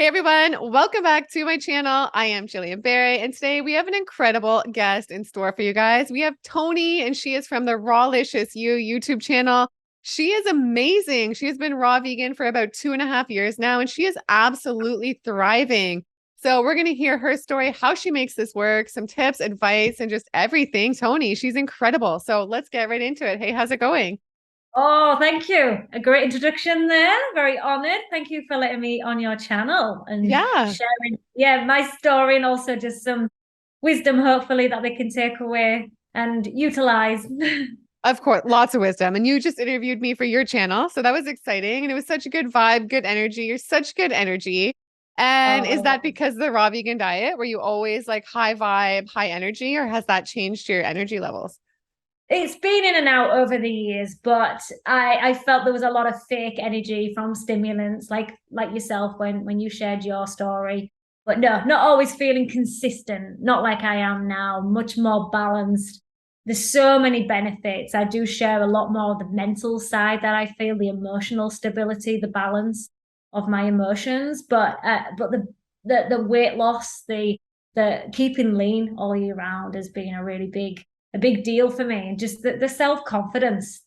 Hey everyone, welcome back to my channel. I am Gillian Berry, and today we have an incredible guest in store for you guys. We have Toni, and she is from the Rawlicious You YouTube channel. She is amazing. She has been raw vegan for about 2.5 years now, and she is absolutely thriving. So we're going to hear her story, how she makes this work, some tips, advice, and just everything. Toni, she's incredible. So let's get right into it. Hey, how's it going? Oh, thank you. A great introduction there. Very honored. Thank you for letting me on your channel and Yeah. sharing, my story and also just some wisdom, hopefully, that they can take away and utilize. Of course, lots of wisdom. And you just interviewed me for your channel. So that was exciting. And it was such a good vibe, good energy. You're such good energy. And is that Oh, because of the raw vegan diet? Were you always like high vibe, high energy, or has that changed your energy levels? it's been in and out over the years, but I felt there was a lot of fake energy from stimulants, like yourself when you shared your story. But no, not always feeling consistent, not like I am now, much more balanced. There's so many benefits. I do share a lot more of the mental side that I feel, the emotional stability, the balance of my emotions. But the weight loss, the keeping lean all year round has been a big deal for me. And just the self-confidence.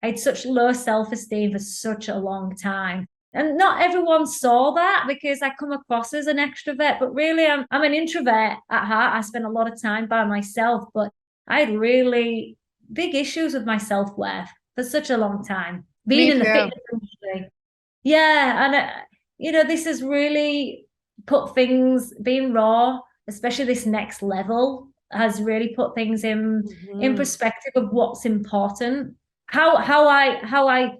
I had such low self-esteem for such a long time. And not everyone saw that because I come across as an extrovert, but really I'm an introvert at heart. I spend a lot of time by myself, but I had really big issues with my self-worth for such a long time. Being Me in the too. fitness industry. Yeah, and this has really put things being raw, especially this next level, has really put things in Mhm. perspective of what's important. How I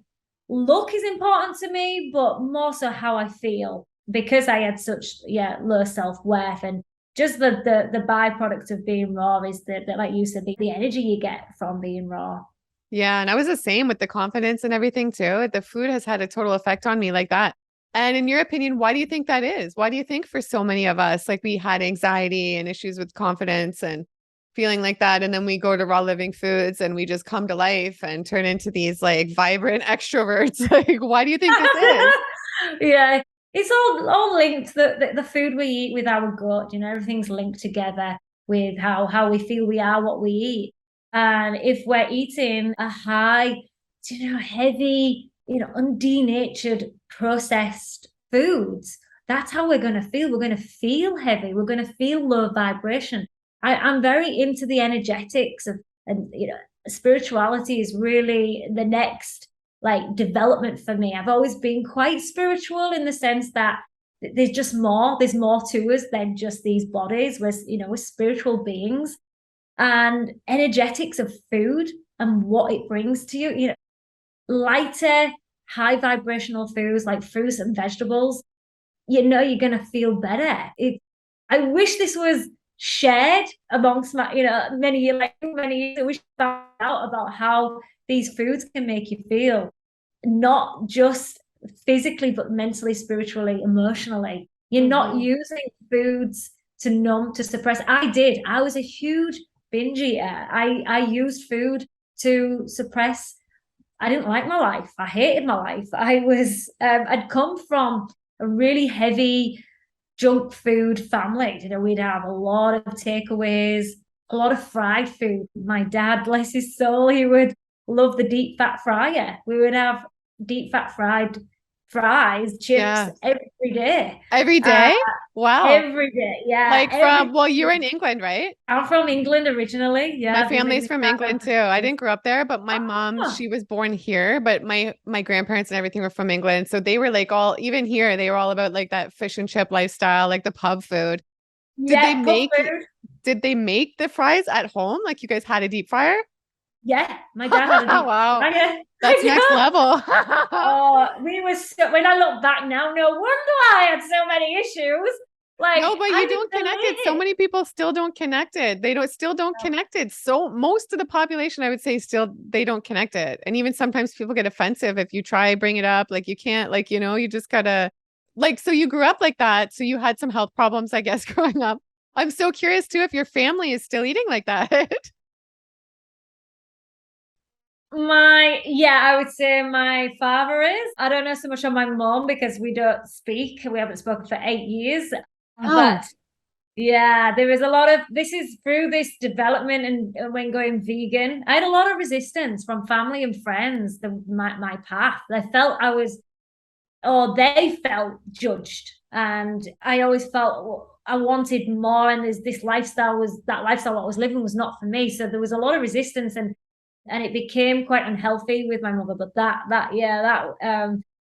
look is important to me, but more so how I feel because I had such low self-worth and just the byproduct of being raw is that like you said, the energy you get from being raw. Yeah. And I was the same with the confidence and everything too. The food has had a total effect on me like that. And in your opinion, why do you think that is? Why do you think for so many of us, like we had anxiety and issues with confidence and feeling like that? And then we go to raw living foods and we just come to life and turn into these like vibrant extroverts. Like, why do you think this is? Yeah, it's all linked. The food we eat with our gut, everything's linked together with how we feel we are, what we eat. And if we're eating a high, heavy, undenatured processed foods, that's how we're going to feel. We're going to feel heavy. We're going to feel low vibration. I'm very into the energetics of, and spirituality is really the next like development for me. I've always been quite spiritual in the sense that there's more to us than just these bodies. We're spiritual beings and energetics of food and what it brings to you. Lighter, high vibrational foods like fruits and vegetables, you're going to feel better. I wish this was shared amongst my, many years. I wish I found out about how these foods can make you feel, not just physically, but mentally, spiritually, emotionally. You're not Mhm. using foods to numb, to suppress. I did. I was a huge binge eater. I used food to suppress. I didn't like my life. I hated my life. I'd come from a really heavy junk food family. We'd have a lot of takeaways, a lot of fried food. My dad, bless his soul, he would love the deep fat fryer. We would have deep fat fried fries, chips Yeah. every day. Every Uh, day? Wow. every day. Yeah, Like every from, well, you're in England, right? I'm from England originally. My Yeah, I've been family's living from that England over too. the I years. didn't grow up there, but my mom, Oh, she was born here, but my grandparents and everything were from England. So they were like all, even here, they were all about like that fish and chip lifestyle, like the pub food. Did they yeah, pub make food. did they make the fries at home? Like you guys had a deep fryer? Yeah, my dad had a deep Wow. fryer. That's next level. Oh, when I look back now, no wonder I had so many issues. No, Like but I you didn't don't connect it. So believe it. many people still don't connect it. They don't still don't No. connect it. So most of the population, I would say, still they don't connect it. And even sometimes people get offensive if you try bring it up. Like you can't, like, you just gotta like so you grew up like that. So you had some health problems, I guess, growing up. I'm so curious too if your family is still eating like that. I would say my father is. I don't know so much on my mom because we don't speak. We haven't spoken for 8 years. Oh, But yeah, there is a lot of this is through this development and when going vegan, I had a lot of resistance from family and friends, my path. I felt I was or they felt judged. And I always felt I wanted more. And there's this lifestyle was that lifestyle I was living was not for me. So there was a lot of resistance and it became quite unhealthy with my mother. But that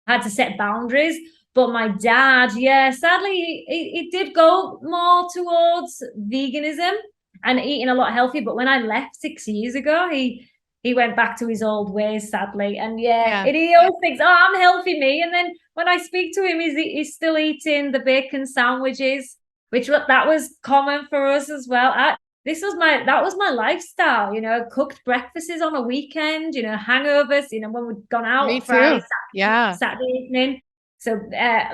had to set boundaries. But my dad, yeah, sadly, he did go more towards veganism and eating a lot healthier. But when I left 6 years ago, he went back to his old ways, sadly. And yeah, yeah. he always thinks, "Oh, I'm healthy, me." And then when I speak to him, he's still eating the bacon sandwiches, which that was common for us as well. That was my lifestyle, cooked breakfasts on a weekend, hangovers, when we'd gone Me out Friday, too. Yeah. Saturday evening. So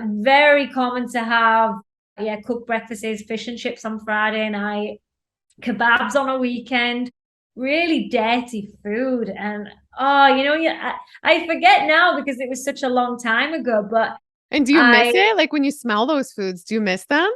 very common to have, cooked breakfasts, fish and chips on Friday night, kebabs on a weekend, really dirty food. And I forget now because it was such a long time ago, but And do you miss I it? Like when you smell those foods, do you miss them?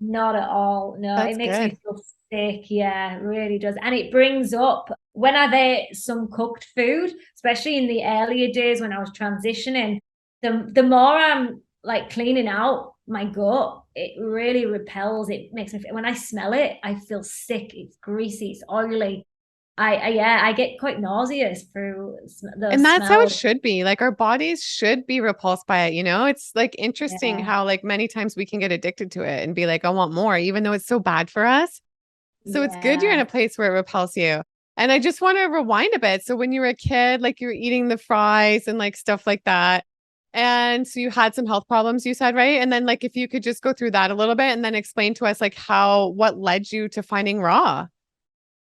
not at all. No, it That's makes me good. feel sick. Yeah, it really does. And it brings up when I've ate some cooked food, especially in the earlier days when I was transitioning, the more I'm like cleaning out my gut, it really repels. It makes me when I smell it, I feel sick. It's greasy, it's oily. I get quite nauseous through And those that's how it smells. should be. Like our bodies should be repulsed by it, you know? It's like interesting Yeah, how like many times we can get addicted to it and be like, I want more, even though it's so bad for us. So it's good you're in yeah. a place where it repels you. And I just want to rewind a bit. So when you were a kid, like you were eating the fries and like stuff like that. And so you had some health problems, you said, right? And then like if you could just go through that a little bit and then explain to us like what led you to finding raw.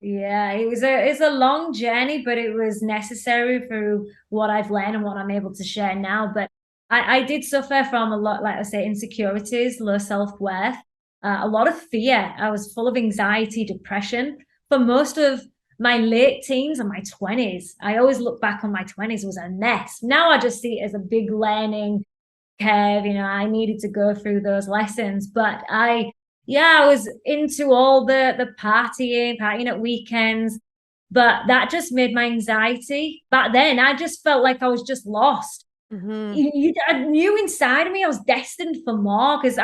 Yeah, it's a long journey, but it was necessary through what I've learned and what I'm able to share now. But I did suffer from a lot, like I say, insecurities, low self-worth, a lot of fear. I was full of anxiety, depression for most of my late teens and my 20s. I always look back on my 20s was a mess. Now I just see it as a big learning curve. I needed to go through those lessons, but I was into all the partying at weekends, but that just made my anxiety. Back then, I just felt like I was just lost. Hmm. I knew inside of me I was destined for more because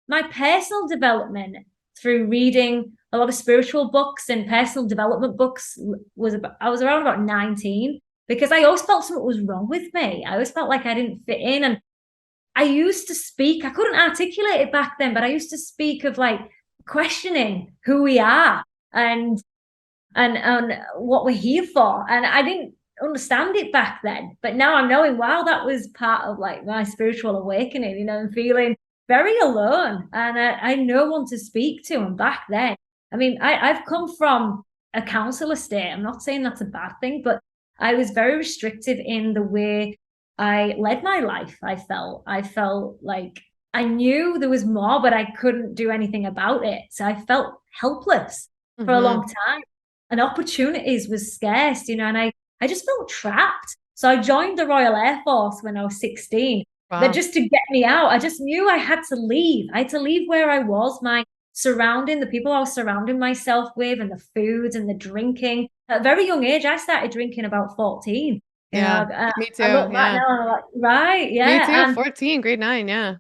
my personal development through reading a lot of spiritual books and personal development books I was around about 19 because I always felt something was wrong with me. I always felt like I didn't fit in. And I used to speak, I couldn't articulate it back then, but I used to speak of like questioning who we are and and what we're here for. And I didn't understand it back then. But now I'm knowing, wow, that was part of like my spiritual awakening, and feeling very alone. And I no one to speak to. And back then, I mean, I've come from a council estate. I'm not saying that's a bad thing, but I was very restrictive in the way I led my life. I felt like I knew there was more, but I couldn't do anything about it. So I felt helpless for a Hmm. long time and opportunities was scarce, and I just felt trapped. So I joined the Royal Air Force when I was 16. But Wow. just to get me out, I just knew I had to leave. I had to leave where I was, the people I was surrounding myself with, and the foods and the drinking. At a very young age, I started drinking about 14. Yeah. Me too. I look back Yeah. now and I'm like, right, Me yeah. too. And 14, grade 9. Yeah.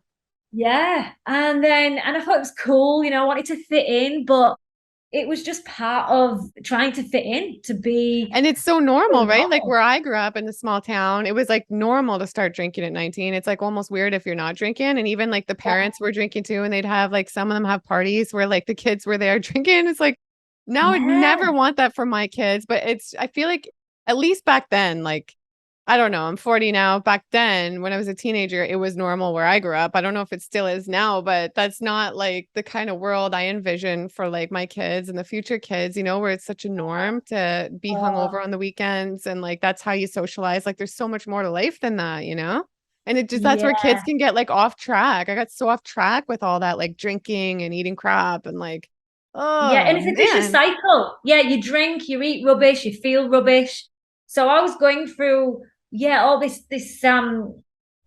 yeah. And I thought it was cool, I wanted to fit in, but it was just part of trying to fit in to be And it's so normal, right? Like normal. where I grew up in the small town, it was like normal to start drinking at 19. It's like almost weird if you're not drinking. And even like the Yeah. parents were drinking too. And they'd have like some of them have parties where like the kids were there drinking. It's like now I'd never Yeah. want that for my kids. But I feel like at least back then, like I don't know, I'm 40 now. Back then, when I was a teenager, it was normal where I grew up. I don't know if it still is now, but that's not like the kind of world I envision for like my kids and the future kids, where it's such a norm to be Oh, hungover on the weekends and like that's how you socialize. Like there's so much more to life than that? And that's where kids yeah. can get like off track. I got so off track with all that like drinking and eating crap and like, Yeah. oh And it's a vicious man. cycle. Yeah. You drink, you eat rubbish, you feel rubbish. So I was going through, all this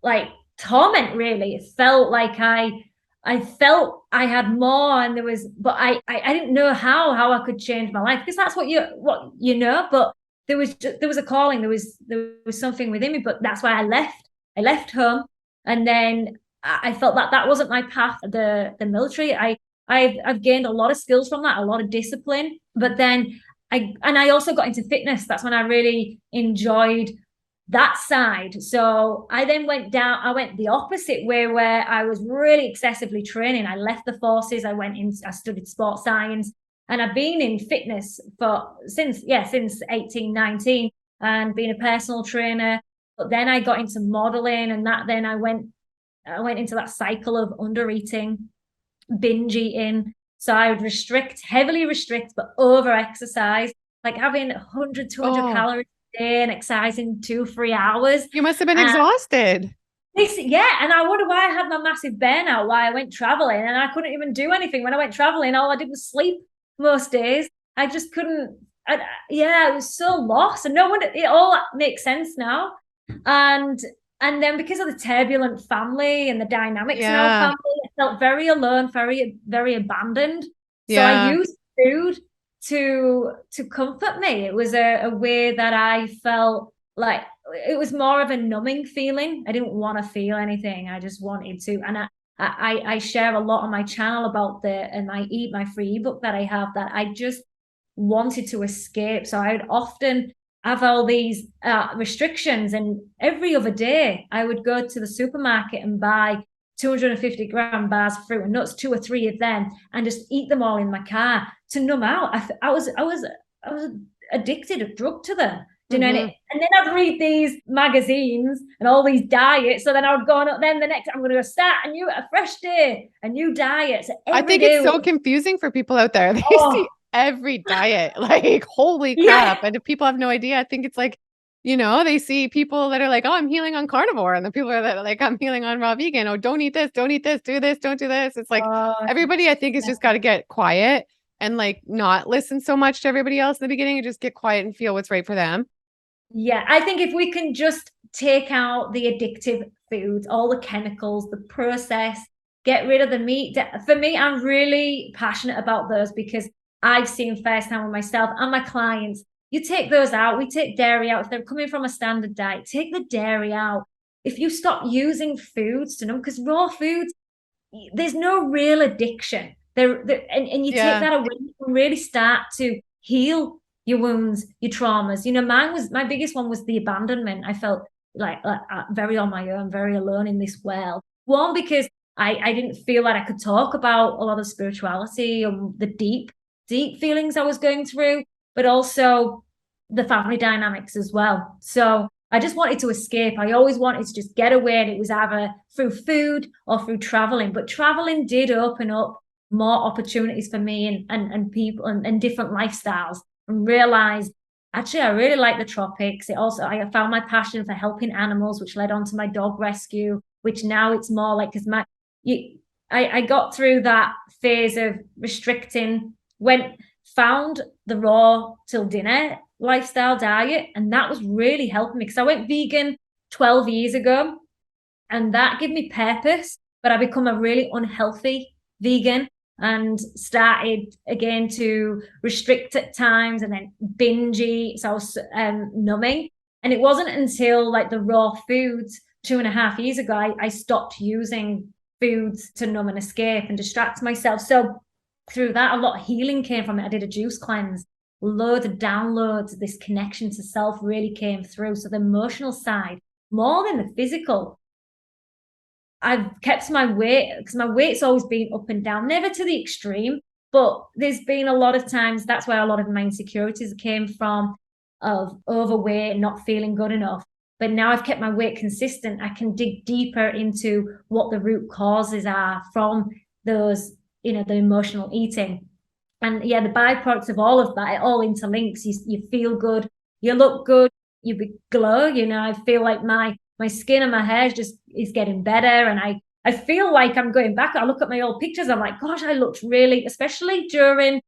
like torment, really. It felt like I felt I had more, and there was, but I didn't know how I could change my life, because that's what you know. But there was a calling, there was something within me. But that's why I left home, and then I felt that that wasn't my path. The military, I've gained a lot of skills from that, a lot of discipline. But then I also got into fitness. That's when I really enjoyed that side. So I then I went the opposite way, where I was really excessively training. I left the forces, I studied sports science, and I've been in fitness since 18, 19, and being a personal trainer. But then I got into modeling, and then I went into that cycle of under eating, binge eating. So I would heavily restrict, but over exercise, like having 100, 200 Oh, calories a day and exercising 2, 3 hours. you must have been And exhausted. and I wonder why I had my massive burnout, why I went traveling, and I couldn't even do anything. When I went traveling, all I did was sleep most days. I just couldn't. I was so lost, and no one. It all makes sense now. And then, because of the turbulent family and the dynamics in our Yeah. family, I felt very alone, very, very abandoned. So I Yeah. used food to comfort me. It was a way that I felt like it was more of a numbing feeling. I didn't want to feel anything. I just wanted to. And I share a lot on my channel about my Eat My Free ebook that I have, that I just wanted to escape. So I would often have all these restrictions, and every other day I would go to the supermarket and buy 250-gram bars of fruit and nuts, 2 or 3 of them, and just eat them all in my car to numb out. I was addicted, a drug to them. You know, Mhm. and then I'd read these magazines and all these diets. So then I would go on. Then the next, I'm going to start a fresh day, a new diet. So I every think it's day was, so confusing for people out there. They see oh every diet, like, holy crap. yeah, And if people have no idea, I think it's like, they see people that are like, oh, I'm healing on carnivore. And the people that are like, I'm healing on raw vegan. Oh, don't eat this, don't eat this, do this, don't do this. It's like oh everybody, I think, has just got to get quiet and like not listen so much to everybody else in the beginning and just get quiet and feel what's right for them. yeah. I think if we can just take out the addictive foods, all the chemicals, the process, get rid of the meat. For me, I'm really passionate about those, because I've seen firsthand with myself and my clients. You take those out. We take dairy out. If they're coming from a standard diet, take the dairy out. If you stop using foods to them, because raw foods, there's no real addiction. And you take Yeah. that away, you can really start to heal your wounds, your traumas. My biggest one was the abandonment. I felt like very on my own, very alone in this world. One, because I didn't feel like I could talk about a lot of spirituality and the deep feelings I was going through, but also the family dynamics as well. So I just wanted to escape. I always wanted to just get away, and it was either through food or through traveling. But traveling did open up more opportunities for me, and people, and different lifestyles, and realized actually I really like the tropics. I found my passion for helping animals, which led on to my dog rescue, which now it's more like, because I got through that phase of restricting, found the raw till dinner lifestyle diet, and that was really helping me, because I went vegan 12 years ago, and that gave me purpose. But I become a really unhealthy vegan, and started again to restrict at times, and then binge eat. So I was numbing, and it wasn't until like the raw foods 2.5 years ago, I stopped using foods to numb and escape and distract myself. So through that, a lot of healing came from it. I did a juice cleanse, loads of downloads. This connection to self really came through. So the emotional side, more than the physical. I've kept my weight, because my weight's always been up and down, never to the extreme, but there's been a lot of times, that's where a lot of my insecurities came from, of overweight, not feeling good enough. But now I've kept my weight consistent. I can dig deeper into what the root causes are from those, the emotional eating. And yeah, the byproducts of all of that, it all interlinks. You feel good, you look good, you glow. I feel like my skin and my hair is getting better, and I feel like I'm going back. I look at my old pictures, I'm like, gosh, I looked really, especially during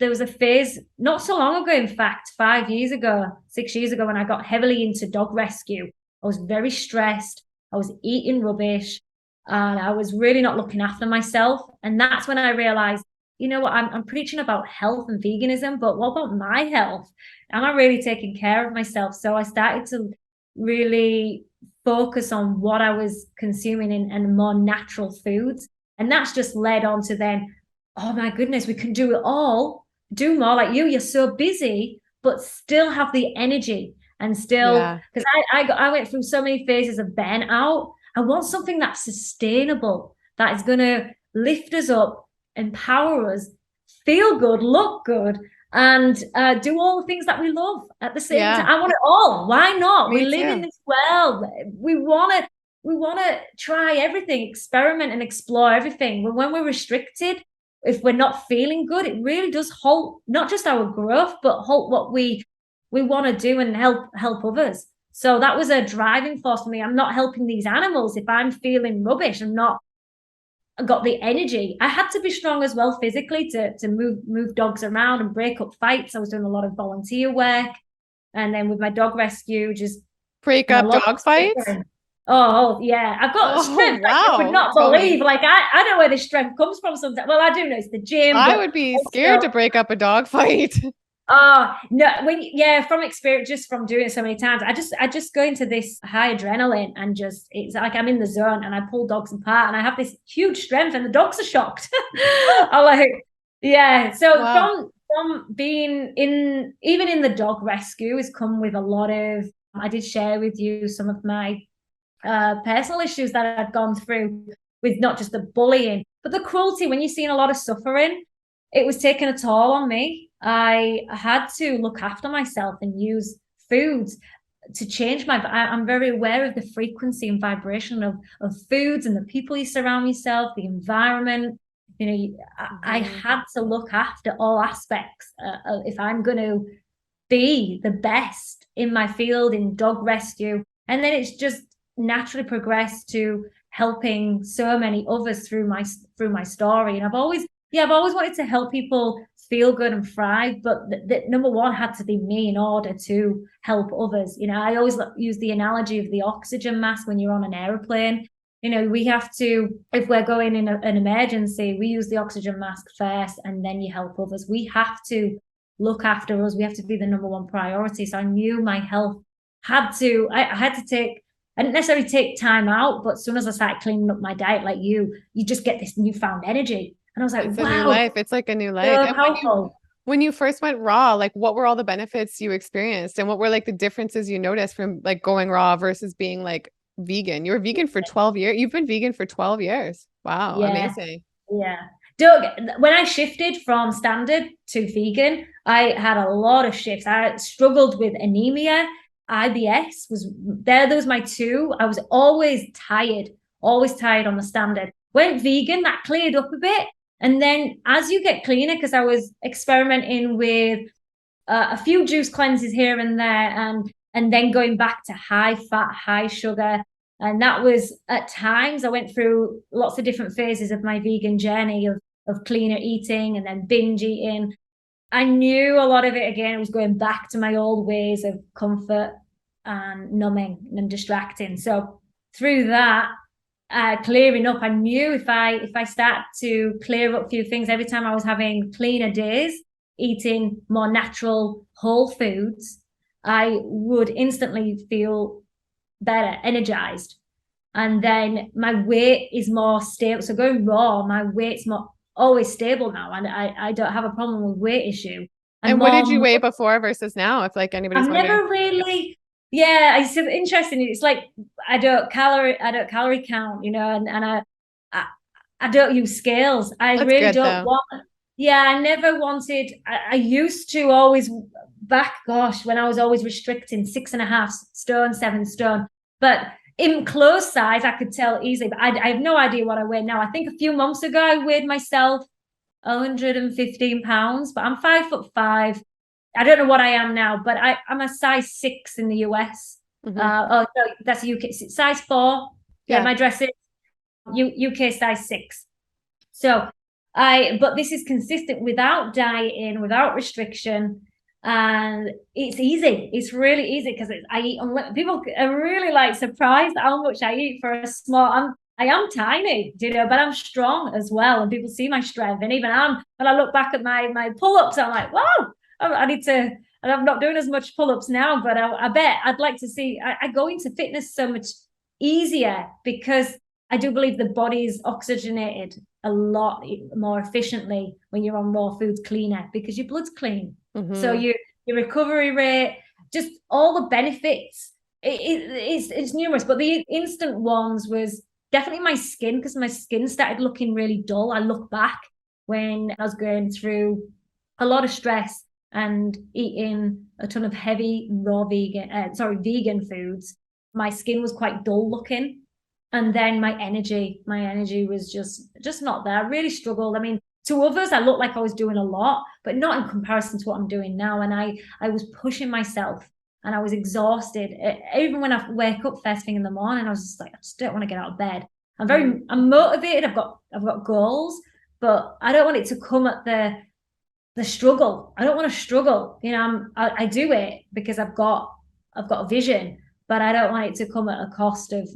there was a phase not so long ago, in fact, 5 years ago, 6 years ago, when I got heavily into dog rescue. I was very stressed. I was eating rubbish, and I was really not looking after myself. And that's when I realized, you know what, I'm preaching about health and veganism, but what about my health? Am I really taking care of myself? So I started to really focus on what I was consuming in more natural foods. And that's just led on to then, oh my goodness, we can do it all, do more like you. You're so busy, but still have the energy and still, Yeah. because I went through so many phases of burnout. I want something that's sustainable, that is going to lift us up, empower us, feel good, look good, and do all the things that we love at the same time. Yeah. I want it all. Why not? We Me live in too. this world. We want to try everything, experiment and explore everything. But when we're restricted, if we're not feeling good, it really does halt not just our growth, but halt what we want to do and help others. So that was a driving force for me. I'm not helping these animals if I'm feeling rubbish. I'm not got the energy. I had to be strong as well physically to move dogs around and break up fights. I was doing a lot of volunteer work, and then with my dog rescue, just Break my up log dog fights? Oh yeah, I've got Oh, strength like you would wow, not believe. Toni. Like I don't know where this strength comes from sometimes. Well, I do know it's the gym, I but would be scared also, to break up a dog fight. oh no, from experience, just from doing it so many times, I just go into this high adrenaline, and just it's like I'm in the zone, and I pull dogs apart, and I have this huge strength, and the dogs are shocked. I'm like, yeah. So Wow. from being in, even in the dog rescue, has come with a lot of. I did share with you some of my personal issues that I'd gone through, with not just the bullying, but the cruelty. When you're seeing a lot of suffering, it was taking a toll on me. I had to look after myself and use foods to change I'm very aware of the frequency and vibration of foods and the people you surround yourself, the environment. I had to look after all aspects if I'm going to be the best in my field in dog rescue. And then it's just naturally progressed to helping so many others through my story. And I've always wanted to help people feel good and thrive, but the number one had to be me in order to help others. I always use the analogy of the oxygen mask when you're on an airplane. We have to, if we're going in an emergency, we use the oxygen mask first, and then you help others. We have to look after us. We have to be the number one priority. So I knew my health I had to take, I didn't necessarily take time out, but as soon as I started cleaning up my diet, like you just get this newfound energy. And I was like, It's a new wow, life. It's like a new life. so And powerful. when you first went raw, like what were all the benefits you experienced and what were like the differences you noticed from like going raw versus being like vegan? You were vegan for 12 years. You've been vegan for 12 years. Wow, Yeah, amazing. yeah. Doug, when I shifted from standard to vegan, I had a lot of shifts. I struggled with anemia. IBS was my two. I was always tired on the standard. Went vegan, that cleared up a bit. And then as you get cleaner, because I was experimenting with a few juice cleanses here and there, and then going back to high fat, high sugar. And that was, at times, I went through lots of different phases of my vegan journey of cleaner eating and then binge eating. I knew a lot of it, again, was going back to my old ways of comfort and numbing and distracting. So through that, clearing up, I knew if I start to clear up a few things, every time I was having cleaner days, eating more natural whole foods, I would instantly feel better, energized. And then my weight is more stable. So going raw, my weight's more always stable now, and I don't have a problem with weight issue. And And what did you more, weigh before versus now, if like anybody's I've wondering? never really, yeah, it's interesting. It's like I don't calorie count, and I, I don't use scales. I That's really good don't though. want. Yeah, I never wanted. I used to always back, gosh, when I was always restricting 6.5 stone, 7 stone, but in clothes size, I could tell easily. But I have no idea what I weigh now. I think a few months ago, I weighed myself 115 pounds, but I'm 5'5". I don't know what I am now, but I'm a size 6 in the US. Hmm. Oh no, that's a UK size 4. Yeah, Yeah. my dress is UK size 6. So But this is consistent without dieting, without restriction. And it's easy. It's really easy because I eat people are really like surprised how much I eat for a small. I am tiny, but I'm strong as well. And people see my strength. And even when I look back at my pull-ups, I'm like, wow, I need to. And I'm not doing as much pull-ups now, but I bet I'd like to see. I go into fitness so much easier because I do believe the body is oxygenated a lot more efficiently when you're on raw foods cleaner because your blood's clean. So your recovery rate, just all the benefits, it's numerous. But the instant ones was definitely my skin because my skin started looking really dull. I look back when I was going through a lot of stress and eating a ton of heavy vegan foods. My skin was quite dull looking. And then my energy was just not there. I really struggled. I mean, to others, I looked like I was doing a lot, but not in comparison to what I'm doing now. And I was pushing myself and I was exhausted. Even when I wake up first thing in the morning, I was just like, I just don't want to get out of bed. I'm motivated. I've got goals, but I don't want it to come at the struggle. I don't want to struggle. I do it because I've got a vision, but I don't want it to come at a cost of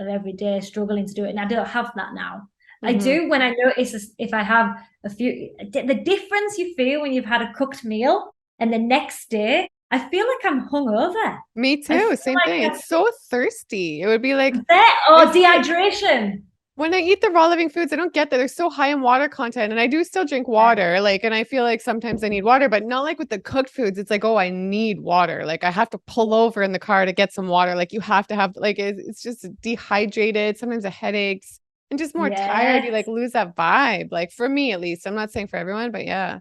every day struggling to do it. And I don't have that now. I do when I notice if I have the difference you feel when you've had a cooked meal and the next day, I feel like I'm hungover. Me too. Same thing. It's so thirsty. It would be like dehydration. When I eat the raw living foods, I don't get that. They're so high in water content. And I do still drink water. And I feel like sometimes I need water, but not like with the cooked foods. It's like, oh, I need water. Like I have to pull over in the car to get some water. Like you have to have, it's just dehydrated. Sometimes the headaches and just more tired. You lose that vibe. Like for me, at least. I'm not saying for everyone, but yeah.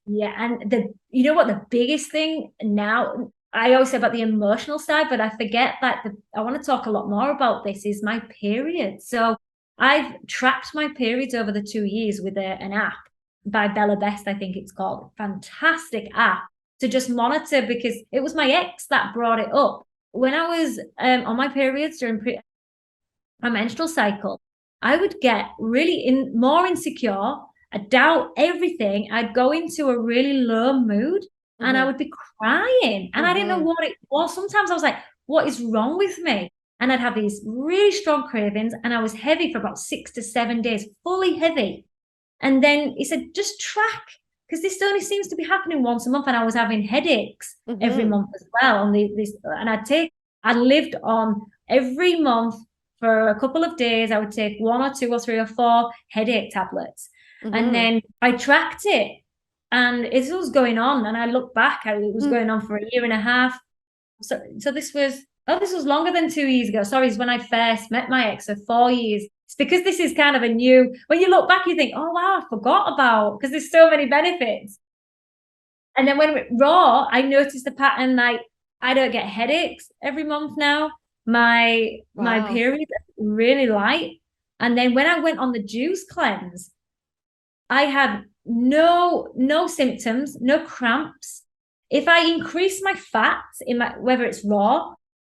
Yeah. And you know what, the biggest thing now, I always say about the emotional side, but I forget that I want to talk a lot more about this is my period. So I've tracked my periods over the 2 years with an app by Bella Best, I think it's called. Fantastic app to just monitor because it was my ex that brought it up. When I was on my periods during my menstrual cycle, I would get really more insecure. I'd doubt everything. I'd go into a really low mood and I would be crying. And I didn't know what it was. Sometimes I was like, what is wrong with me? And I'd have these really strong cravings and I was heavy for about 6 to 7 days, fully heavy. And then he said, just track, because this only seems to be happening once a month. And I was having headaches every month as well. And I lived on every month for a couple of days. I would take 1 or 2 or 3 or 4 headache tablets. And then I tracked it and it was going on. And I look back, it was going on for a year and a half. So this was longer than 2 years ago. Sorry, it's when I first met my ex, so 4 years. It's because this is kind of a new, when you look back, you think, oh, wow, I forgot about, because there's so many benefits. And then when raw, I noticed the pattern, like I don't get headaches every month now. My period really light. And then when I went on the juice cleanse, I had no symptoms, no cramps. If I increase my fats whether it's raw,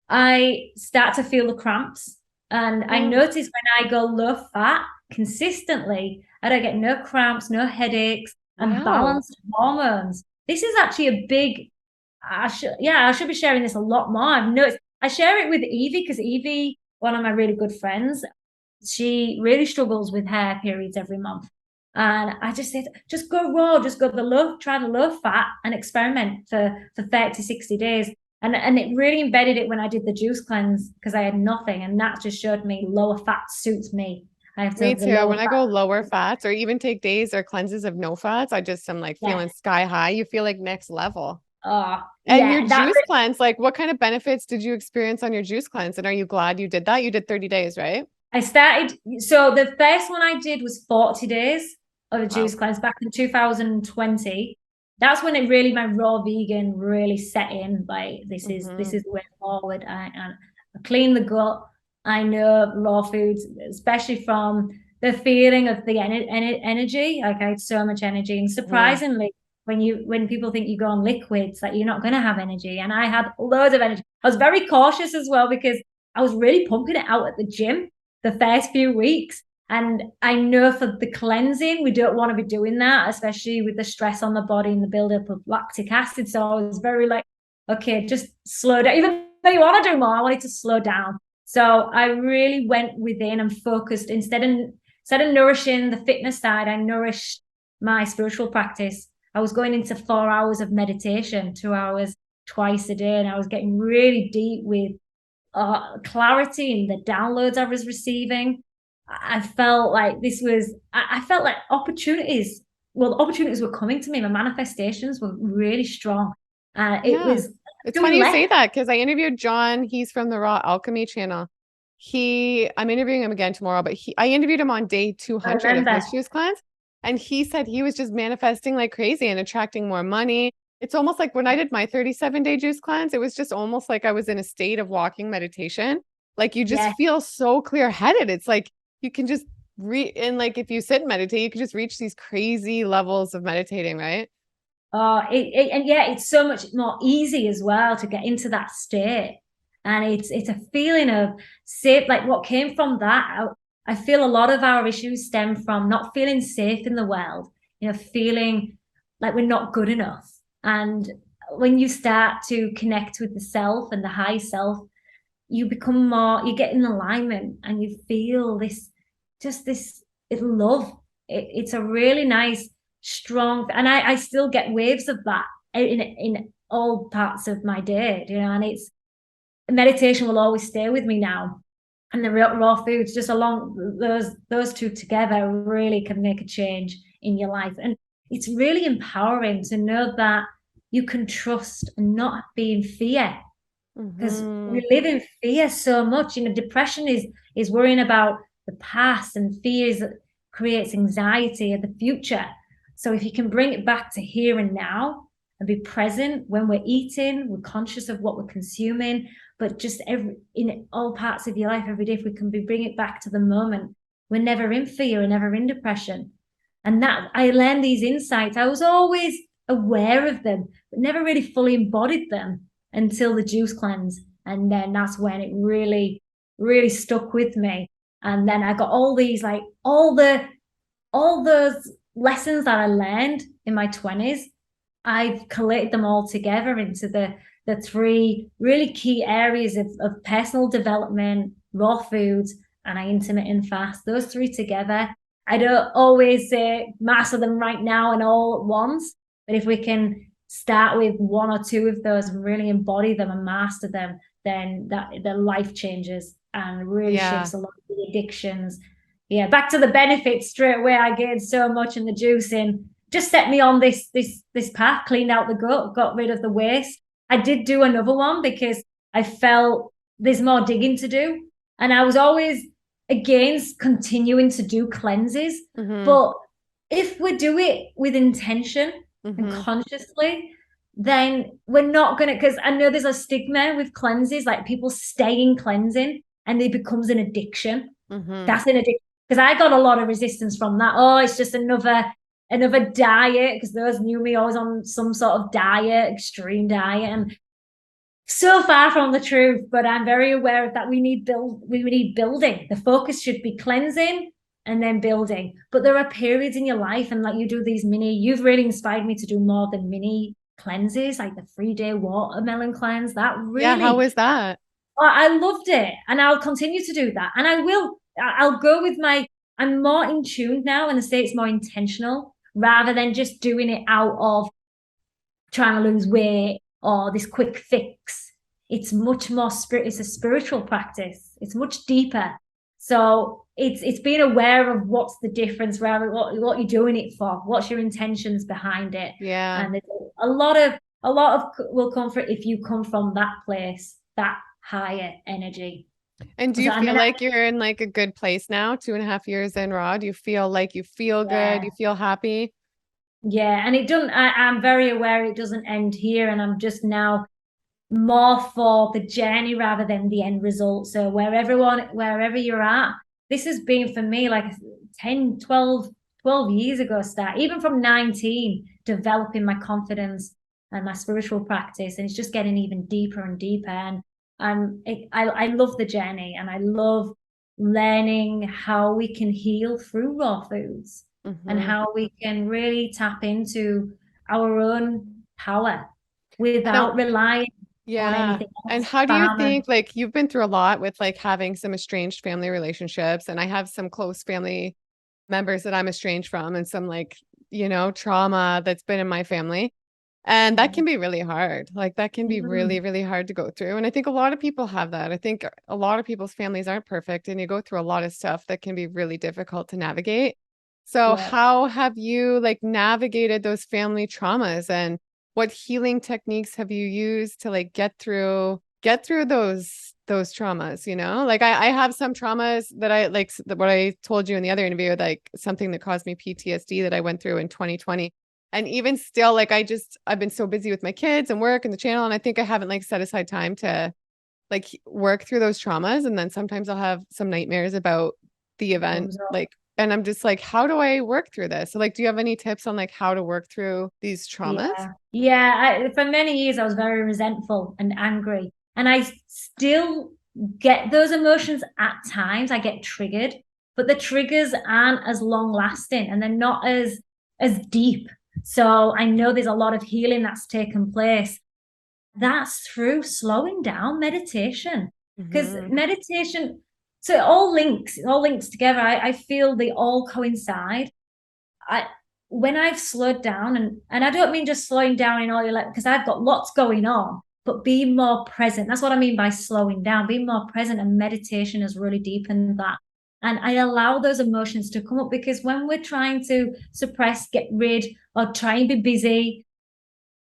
I start to feel the cramps. And I notice when I go low fat consistently, I don't get no cramps, no headaches, and balanced hormones. This is actually a big, I should be sharing this a lot more. I've noticed, I share it with Evie because Evie, one of my really good friends, she really struggles with her periods every month. And I just said, just go raw, just try the low fat and experiment for 30 to 60 days. And it really embedded it when I did the juice cleanse because I had nothing. And that just showed me lower fat suits me. Me too. When I go lower fats or even take days or cleanses of no fats, I just am feeling sky high. You feel like next level. And your juice cleanse, what kind of benefits did you experience on your juice cleanse? And are you glad you did that? You did 30 days, right? So the first one I did was 40 days of a juice cleanse back in 2020. That's when my raw vegan really set in. This is the way forward. I clean the gut. I know raw foods, especially from the feeling of the energy. I had so much energy, and surprisingly, when people think you go on liquids, you're not going to have energy. And I had loads of energy. I was very cautious as well because I was really pumping it out at the gym the first few weeks. And I know for the cleansing, we don't want to be doing that, especially with the stress on the body and the buildup of lactic acid. So I was very like, okay, just slow down. Even though you want to do more, I wanted to slow down. So I really went within and focused. Instead of nourishing the fitness side, I nourished my spiritual practice. I was going into 4 hours of meditation, 2 hours twice a day, and I was getting really deep with clarity and the downloads I was receiving. I felt like I felt like opportunities were coming to me. My manifestations were really strong. It Yeah. was It's doing funny you less. say that because I interviewed John. He's from the Raw Alchemy channel. I'm interviewing him again tomorrow, but I interviewed him on day I 200 of remember. his juice cleanse. And he said he was just manifesting like crazy and attracting more money. It's almost like when I did my 37-day juice cleanse, it was just almost like I was in a state of walking meditation. Like you just Yeah. feel so clear headed. It's like you can just and like if you sit and meditate, you can just reach these crazy levels of meditating, right? And yeah, it's so much more easy as well to get into that state. And it's a feeling of safe, like what came from that. I feel a lot of our issues stem from not feeling safe in the world, feeling like we're not good enough. And when you start to connect with the self and the high self, you get in alignment and you feel this love. It's a really nice, strong, and I still get waves of that in all parts of my day, and it's meditation will always stay with me now. And the raw foods, just along those two together, really can make a change in your life. And it's really empowering to know that you can trust and not be in fear, because Mm-hmm. we live in fear so much. Depression is worrying about the past, and fear creates anxiety of the future. So if you can bring it back to here and now and be present when we're eating, we're conscious of what we're consuming, but just in all parts of your life every day, if we can bring it back to the moment, we're never in fear, we're never in depression. And that I learned these insights. I was always aware of them, but never really fully embodied them until the juice cleanse. And then that's when it really, really stuck with me. And then I got all these, like all those lessons that I learned in my 20s. I've collated them all together into the three really key areas of personal development, raw foods, and I intermittent fast. Those three together. I don't always master them right now and all at once, but if we can start with one or two of those and really embody them and master them, then the life changes and really Yeah. shifts a lot of the addictions. Yeah, back to the benefits straight away. I gained so much in the juicing. Just set me on this path, cleaned out the gut, got rid of the waste. I did do another one because I felt there's more digging to do. And I was always against continuing to do cleanses. Mm-hmm. But if we do it with intention and Mm-hmm. consciously, then we're not going to, because I know there's a stigma with cleanses, like people stay in cleansing and it becomes an addiction. Mm-hmm. That's an addiction. Because I got a lot of resistance from that. Oh, it's just another diet, because those knew me always on some sort of diet, extreme diet, and so far from the truth. But I'm very aware of that. We need building. The focus should be cleansing and then building. But there are periods in your life, and like you do these you've really inspired me to do more than mini cleanses, like the 3-day watermelon cleanse. That Yeah, how really, was that? I loved it, and I'll continue to do that. And I'll go with I'm more in tune now, and I say it's more intentional rather than just doing it out of trying to lose weight or this quick fix. It's much more it's a spiritual practice. It's much deeper. So it's being aware of what's the difference, rather what you're doing it for, what's your intentions behind it. Yeah. And a lot of will come from if you come from that place, that higher energy. And do So you and feel then like you're in like a good place now, 2.5 years in raw? Do you feel like you feel good? yeah. You feel happy? Yeah, and it doesn't. I'm very aware it doesn't end here, and I'm just now more for the journey rather than the end result. So wherever you're at, this has been for me like 10, 12 years ago start, even from 19, developing my confidence and my spiritual practice, and it's just getting even deeper and deeper. And I love the journey, and I love learning how we can heal through raw foods and Mm-hmm. how we can really tap into our own power I don't, without relying on yeah. anything And else. how do you Farmer. think, like, you've been through a lot with like having some estranged family relationships, and I have some close family members that I'm estranged from, and some like, trauma that's been in my family. And that can be really hard. Like that can be really, Mm, really hard to go through. And I think a lot of people have that. I think a lot of people's families aren't perfect and you go through a lot of stuff that can be really difficult to navigate. So yeah. how have you like navigated those family traumas, and what healing techniques have you used to like get through those traumas, Like I have some traumas that I like what I told you in the other interview, like something that caused me PTSD that I went through in 2020. And even still, like I've been so busy with my kids and work and the channel, and I think I haven't like set aside time to like work through those traumas. And then sometimes I'll have some nightmares about the event, Comes up. like, and I'm just like, how do I work through this? So like, do you have any tips on like how to work through these traumas? Yeah. Yeah. For many years, I was very resentful and angry. And I still get those emotions at times. I get triggered, but the triggers aren't as long lasting and they're not as deep. So I know there's a lot of healing that's taken place. That's through slowing down meditation. Because Mm-hmm. meditation, so it all links together. I feel they all coincide. I when I've slowed down, and I don't mean just slowing down in all your life, because I've got lots going on, but being more present. That's what I mean by slowing down, being more present, and meditation has really deepened that. And I allow those emotions to come up, because when we're trying to suppress, get rid, or try and be busy,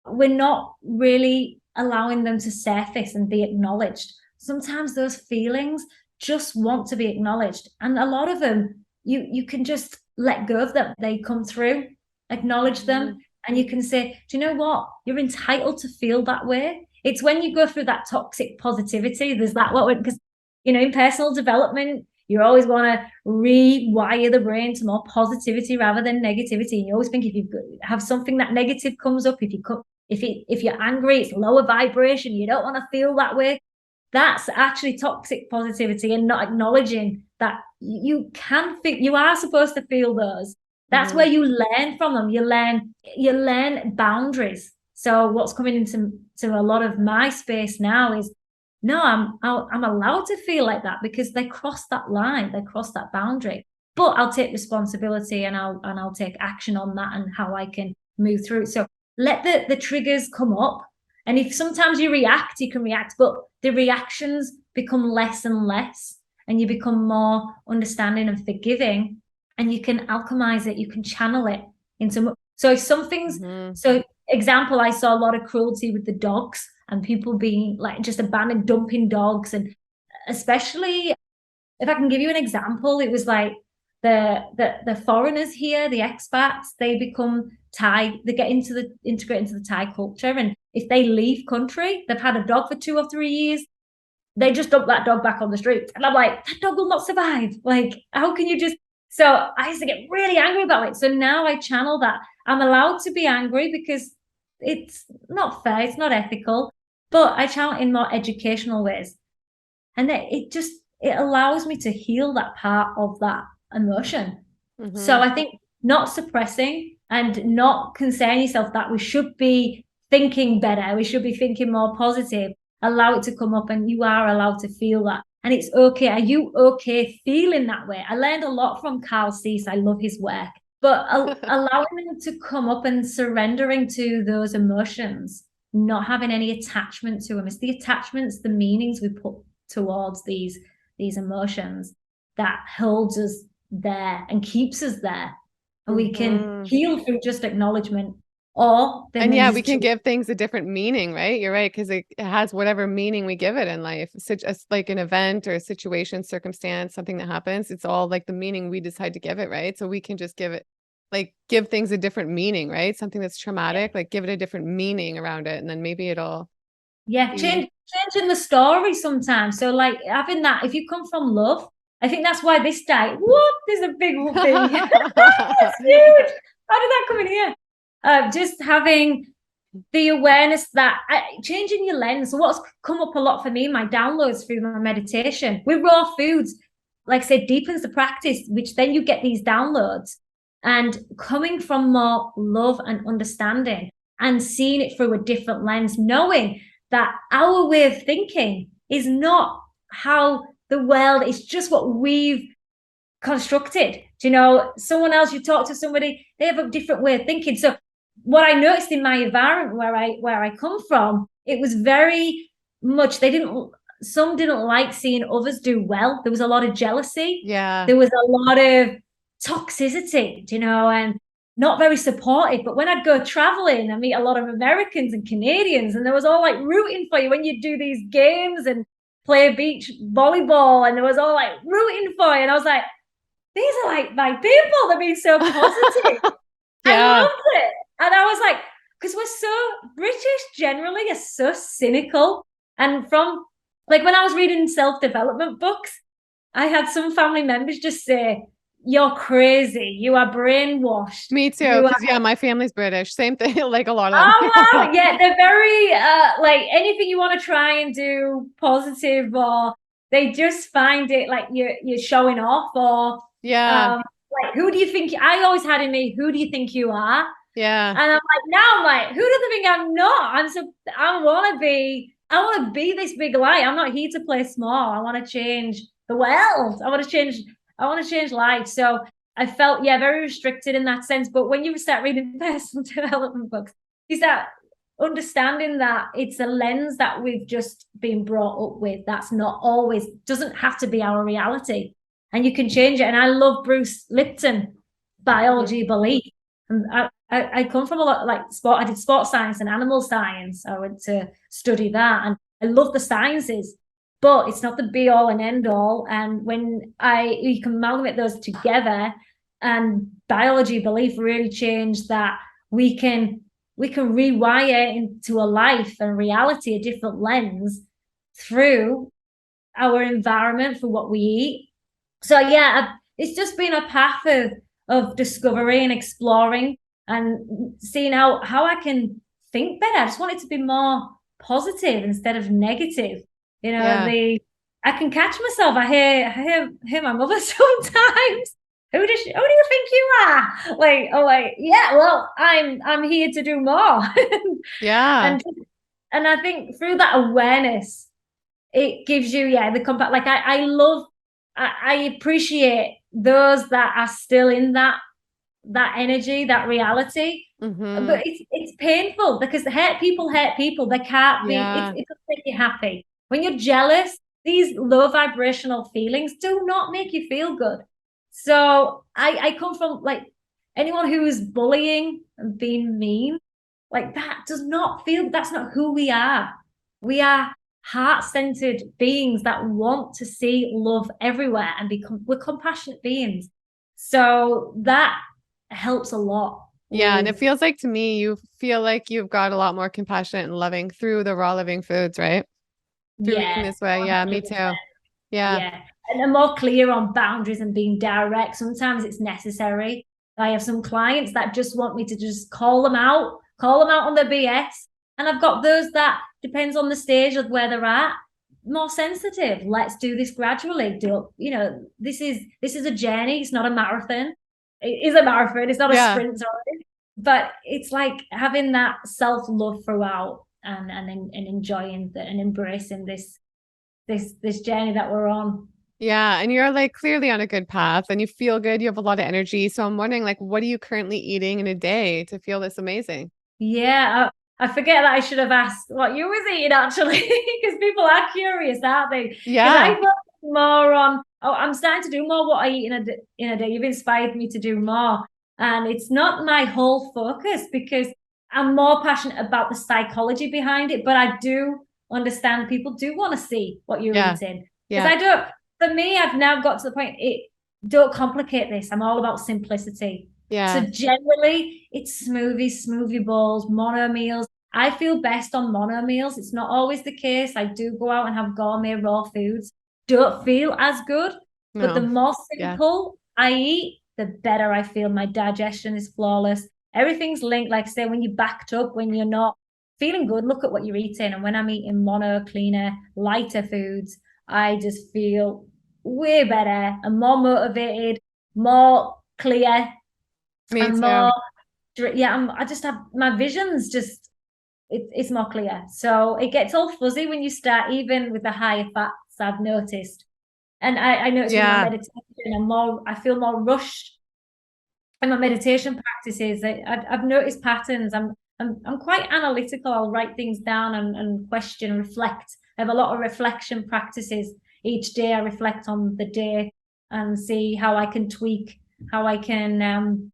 we're not really allowing them to surface and be acknowledged. Sometimes those feelings just want to be acknowledged. And a lot of them, you can just let go of them. They come through, acknowledge them, Mm-hmm. and you can say, do you know what? You're entitled to feel that way. It's when you go through that toxic positivity, there's that what, because in personal development, you always want to rewire the brain to more positivity rather than negativity. And you always think if you have something that negative comes up, if you're angry, it's lower vibration. You don't want to feel that way. That's actually toxic positivity and not acknowledging that you can feel, you are supposed to feel those. That's Mm-hmm. where you learn from them. You learn boundaries. So what's coming into a lot of my space now is no, I'm allowed to feel like that, because they cross that line, they cross that boundary. But I'll take responsibility, and I'll take action on that and how I can move through. So let the triggers come up. And if sometimes you can react, but the reactions become less and less, and you become more understanding and forgiving, and you can alchemize it, you can channel it into. So if something's, Mm-hmm. so example, I saw a lot of cruelty with the dogs and people being like just abandoned, dumping dogs. And especially if I can give you an example, it was like the foreigners here, the expats, they become Thai, they get integrate into the Thai culture. And if they leave country, they've had a dog for 2 or 3 years, they just dump that dog back on the street. And I'm like, that dog will not survive. Like, how can you just? So I used to get really angry about it. So now I channel that. I'm allowed to be angry because it's not fair, it's not ethical, but I channel it in more educational ways. And it allows me to heal that part of that emotion. So Mm-hmm. I think not suppressing and not concerning yourself that we should be thinking better, we should be thinking more positive, allow it to come up, and you are allowed to feel that. And it's okay. Are you okay feeling that way? I learned a lot from Carl Cease. I love his work. But allowing them to come up and surrendering to those emotions, not having any attachment to them. It's the attachments, the meanings we put towards these emotions that holds us there and keeps us there. And we can Mm-hmm. heal through just acknowledgement, or they And may yeah, we just can give things a different meaning, right? You're right, because it has whatever meaning we give it in life. Such as like an event or a situation, circumstance, something that happens, it's all like the meaning we decide to give it, right? So we can just give things a different meaning, right? Something that's traumatic, like give it a different meaning around it, and then maybe it'll yeah, be. changing the story sometimes. So like having that, if you come from love, I think that's why this diet, what is a big thing. It's huge. How did that come in here? Just having the awareness that changing your lens. So what's come up a lot for me, my downloads through my meditation with raw foods, like I said, deepens the practice, which then you get these downloads, and coming from more love and understanding and seeing it through a different lens, knowing that our way of thinking is not how the world is, just what we've constructed. You know, someone else, you talk to somebody, they have a different way of thinking. So what I noticed in my environment where I come from, it was very much, some didn't like seeing others do well. There was a lot of jealousy. Yeah. There was a lot of toxicity, you know, and not very supportive. But when I'd go traveling, I meet a lot of Americans and Canadians, and there was all like rooting for you when you do these games and play beach volleyball, and there was all like rooting for you. And I was like, these are like my people. They're being so positive. I loved it. And I was like, because British generally are so cynical. And from, like, when I was reading self-development books, I had some family members just say, you're crazy. You are brainwashed. Me too. Because my family's British. Same thing. Like a lot of them. Oh, wow. Yeah. They're very, like, anything you want to try and do positive, or they just find it like you're showing off, or like, who do you think? I always had in me, who do you think you are? Yeah. And I'm like, now I'm like, who does I think I'm not? I want to be this big light. I'm not here to play small. I want to change the world. I want to change life. So I felt, very restricted in that sense. But when you start reading personal development books, you start understanding that it's a lens that we've just been brought up with. That's not always, doesn't have to be our reality. And you can change it. And I love Bruce Lipton, biology belief. And I come from a lot like sport. I did sports science and animal science. I went to study that, and I love the sciences, but it's not the be all and end all. And when you can amalgamate those together, and biology belief really changed that we can rewire into a life and reality, a different lens through our environment for what we eat. So it's just been a path of discovery and exploring and seeing how I can think better. I just want it to be more positive instead of negative. You know, I can catch myself. I hear my mother sometimes. Who do you think you are? Like, well, I'm here to do more. And I think through that awareness, it gives you the compact. Like I appreciate those that are still in that energy, that reality. But it's painful because people hurt people. They can't be, it doesn't make you happy. When you're jealous, these low vibrational feelings do not make you feel good. So I come from, like, anyone who is bullying and being mean, like, that does not feel, that's not who we are. We are heart-centered beings that want to see love everywhere, and we're compassionate beings. So that helps a lot. Yeah. And it feels like, to me, you feel like you've got a lot more compassionate and loving through the raw living foods, right? Through eating this way. 100%. Yeah, me too. Yeah. And I'm more clear on boundaries and being direct. Sometimes it's necessary. I have some clients that just want me to just call them out on their BS. And I've got those that depends on the stage of where they're at, more sensitive. Let's do this gradually. This is a journey. It's not a marathon. It is a marathon. It's not a sprint, sorry. But it's like having that self-love throughout, and enjoying and embracing this journey that we're on. Yeah. And you're like clearly on a good path, and you feel good. You have a lot of energy. So I'm wondering, like, what are you currently eating in a day to feel this amazing? Yeah. I forget that I should have asked what you was eating, actually, because people are curious, aren't they? Yeah. I focus more on, I'm starting to do more what I eat in a day. You've inspired me to do more. And it's not my whole focus, because I'm more passionate about the psychology behind it. But I do understand people do want to see what you're eating. Because for me, I've now got to the point, don't complicate this. I'm all about simplicity. Yeah. So generally, it's smoothies, smoothie bowls, mono meals. I feel best on mono meals. It's not always the case. I do go out and have gourmet raw foods. Don't feel as good. No. But the more simple I eat, the better I feel. My digestion is flawless. Everything's linked. Like I say, when you're backed up, when you're not feeling good, look at what you're eating. And when I'm eating mono, cleaner, lighter foods, I just feel way better and more motivated, more clear, Me and too. more, yeah, I just have my visions just, it's more clear. So it gets all fuzzy when you start, even with the higher fats, I've noticed. And I notice with my Yeah. meditation, I feel more rushed in my meditation practices. I've noticed patterns. I'm quite analytical. I'll write things down and question, reflect. I have a lot of reflection practices. Each day I reflect on the day and see how I can tweak, how I can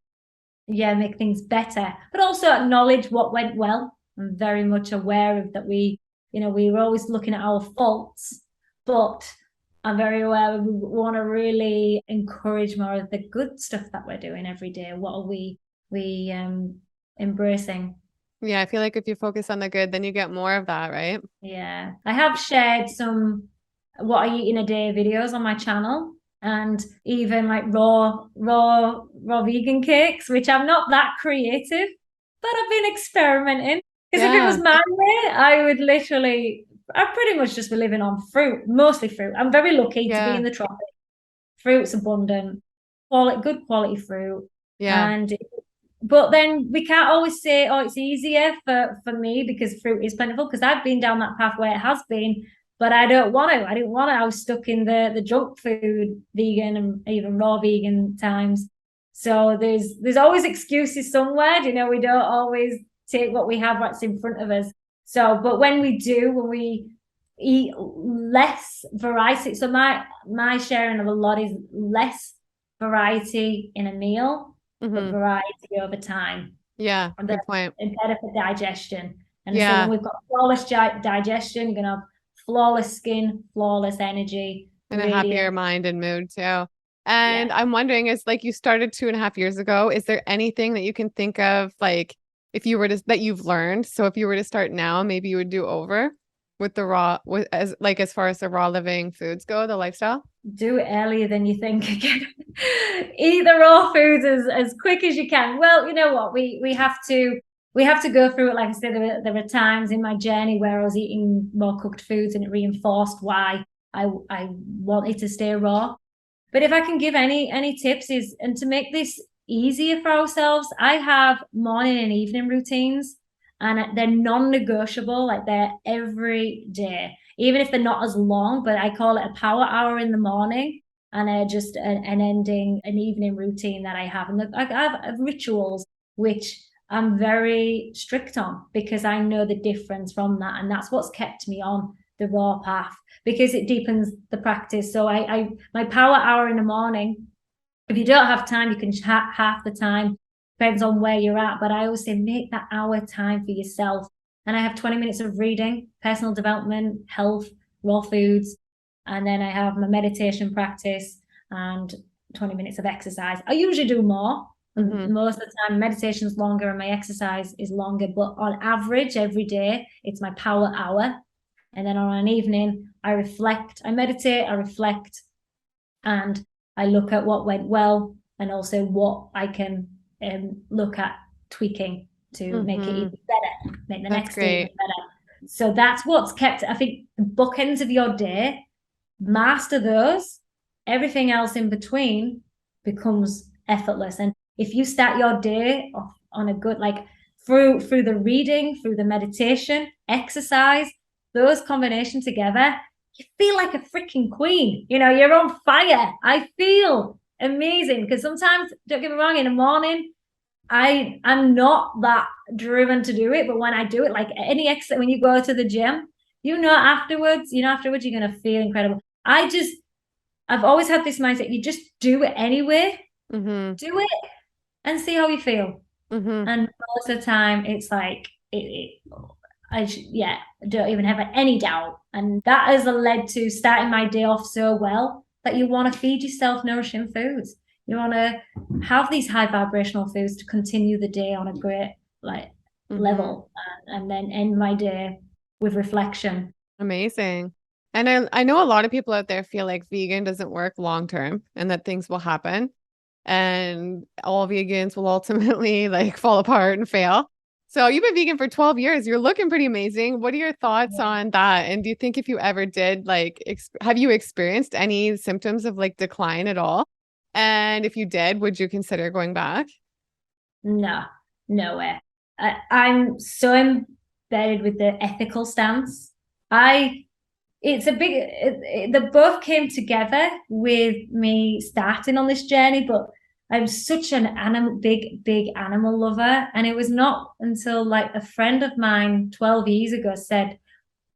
make things better, but also acknowledge what went well. I'm very much aware of that. We were always looking at our faults, but I'm very aware we want to really encourage more of the good stuff that we're doing every day. What are we embracing? Yeah. I feel like if you focus on the good, then you get more of that, right? Yeah. I have shared some what I eat in a day videos on my channel, and even like raw vegan cakes, which I'm not that creative, but I've been experimenting. Because if it was Yeah. my way, I'd pretty much just be living on fruit, mostly fruit. I'm very lucky to be in Yeah. the tropics. Fruit's abundant, good quality fruit. Yeah. And but then we can't always say, oh, it's easier for me because fruit is plentiful, because I've been down that path where it has been, but I don't want to. I didn't want to. I was stuck in the junk food vegan and even raw vegan times. So there's always excuses somewhere. We don't always take what we have what's in front of us. So, but when we eat less variety, so my sharing of a lot is less variety in a meal, but Hmm. variety over time, Yeah. and Good point. better for digestion. And so when Yeah. we've got flawless digestion, you're gonna have flawless skin, flawless energy, And a happier radiant. mind and mood too. Yeah. And I'm wondering, is like you started 2.5 years ago, is there anything that you can think of, like if you were to that you've learned? So if you were to start now, maybe you would do over with the raw with as far as the raw living foods go, the lifestyle. Do it earlier than you think again. Eat the raw foods as quick as you can. Well, you know what? We have to go through it. Like I said, there were times in my journey where I was eating more cooked foods, and it reinforced why I wanted to stay raw. But if I can give any tips, is and to make this easier for ourselves, I have morning and evening routines, and they're non-negotiable. Like, they're every day, even if they're not as long. But I call it a power hour in the morning, and just an ending, an evening routine that I have. And I have rituals which I'm very strict on, because I know the difference from that, and that's what's kept me on the raw path, because it deepens the practice. So I my power hour in the morning, if you don't have time, you can half the time, depends on where you're at. But I always say, make that hour time for yourself. And I have 20 minutes of reading, personal development, health, raw foods. And then I have my meditation practice and 20 minutes of exercise. I usually do more. Hmm. Most of the time, meditation is longer and my exercise is longer. But on average, every day, it's my power hour. And then on an evening, I reflect, I meditate, I reflect, and I look at what went well, and also what I can look at tweaking to make it Hmm. even better, make the That's next day even great. better. So that's what's kept, I think, the bookends of your day, master those, everything else in between becomes effortless. And if you start your day off on a good, like, through the reading, through the meditation, exercise, those combinations together, you feel like a freaking queen. You're on fire. I feel amazing, because sometimes, don't get me wrong, in the morning, I'm not that driven to do it, but when I do it, like any exercise, when you go to the gym, afterwards you're gonna feel incredible. I've always had this mindset: you just do it anyway, Hmm. do it and see how you feel. Hmm. And most of the time, it's like yeah, I don't even have any doubt. And that has led to starting my day off so well, that you want to feed yourself nourishing foods. You want to have these high vibrational foods to continue the day on a great, like, Hmm. level, and then end my day with reflection. Amazing. And I know a lot of people out there feel like vegan doesn't work long term and that things will happen and all vegans will ultimately like fall apart and fail. So you've been vegan for 12 years. You're looking pretty amazing. What are your thoughts on that? And do you think if you ever did, like, have you experienced any symptoms of like decline at all? And if you did, would you consider going back? No, no way. I'm so embedded with the ethical stance. I it's a big the both came together with me starting on this journey, but I'm such an animal big animal lover, and it was not until like a friend of mine 12 years ago said,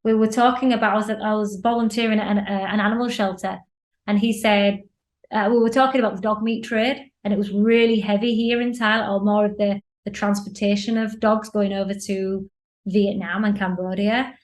we were talking about, I was volunteering at an animal shelter, and he said, we were talking about the dog meat trade, and it was really heavy here in Thailand, or more of the transportation of dogs going over to Vietnam and Cambodia.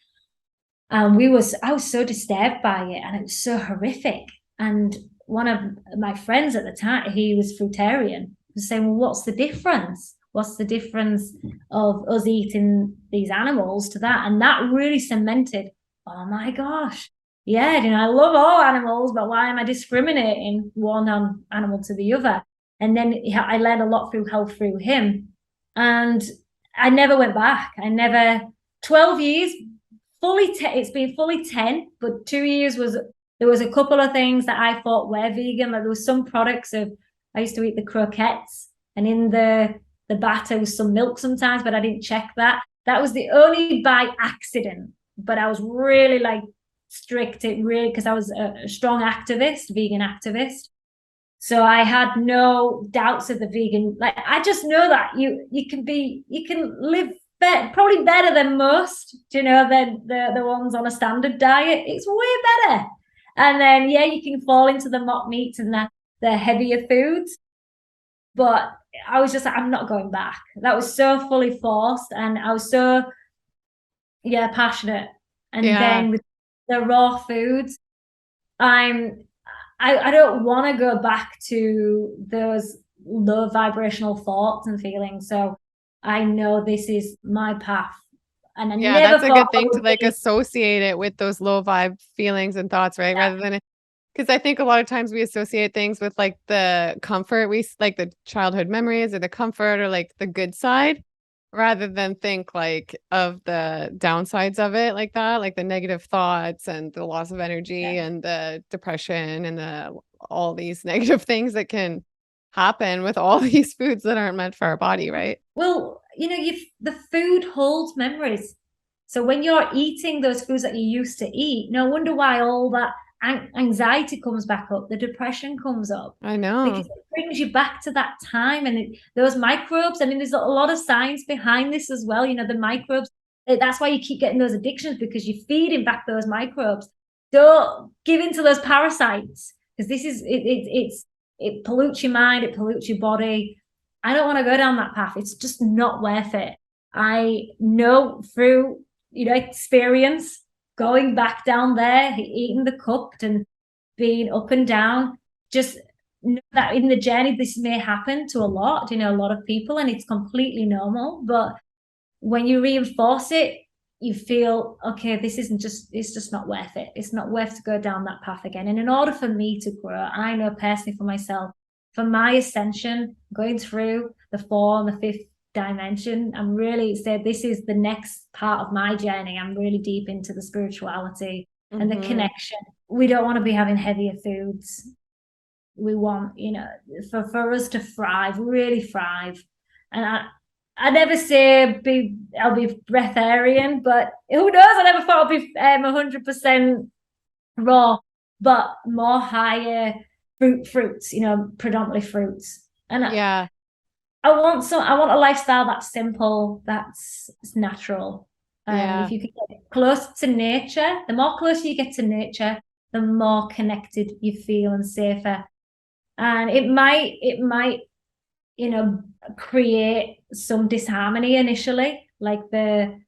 And I was so disturbed by it, and it was so horrific. And one of my friends at the time, he was fruitarian, was saying, well, what's the difference? What's the difference of us eating these animals to that? And that really cemented, oh my gosh, yeah, you know, I love all animals, but why am I discriminating one animal to the other? And then I learned a lot through health through him. And I never went back. 12 years, it's been fully 10, but 2 years there was a couple of things that I thought were vegan. Like there was some products I used to eat the croquettes, and in the batter was some milk sometimes, but I didn't check that. That was the only by accident, but I was really like strict, it really, because I was a strong activist, vegan activist. So I had no doubts of the vegan. Like I just know that you can live probably better than most, you know, than the ones on a standard diet. It's way better. And then yeah, you can fall into the mock meats and the heavier foods. But I was just like, I'm not going back. That was so fully forced, and I was so passionate. And Yeah. then with the raw foods, I don't want to go back to those low vibrational thoughts and feelings. So I know this is my path. And I Yeah, never that's a thought good I thing to would like be. associate it with those low vibe feelings and thoughts, right? Yeah, Rather than because I think a lot of times we associate things with like the comfort, like the childhood memories or the comfort or like the good side, rather than think like of the downsides of it like that, like the negative thoughts and the loss of energy yeah. and the depression and all these negative things that can happen with all these foods that aren't meant for our body, right? Well, you know, the food holds memories. So when you're eating those foods that you used to eat, no wonder why all that anxiety comes back up, the depression comes up, I because know. it brings you back to that time. And those microbes, I mean, there's a lot of science behind this as well. You know, the microbes, that's why you keep getting those addictions, because you're feeding back those microbes. Don't give in to those parasites, because it pollutes your mind, it pollutes your body. I don't want to go down that path. It's just not worth it. I know through, you know, experience going back down there, eating the cooked and being up and down, just know that in the journey, this may happen to a lot, you know, a lot of people, and it's completely normal. But when you reinforce it, you feel, okay, it's just not worth it. It's not worth to go down that path again. And in order for me to grow, I know personally for myself, for my ascension, going through the fourth and the fifth dimension, I'm really said this is the next part of my journey. I'm really deep into the spirituality and the Hmm. connection. We don't want to be having heavier foods. We want, you know, for us to thrive, really thrive. And I never say I'll be breatharian, but who knows? I never thought I'd be 100% raw, but more higher fruits, you know, predominantly fruits. And Yeah. I want a lifestyle that's simple, that's natural. And if Yeah. you can get close to nature, the more closer you get to nature, the more connected you feel and safer. And it might, you know, create some disharmony initially, like the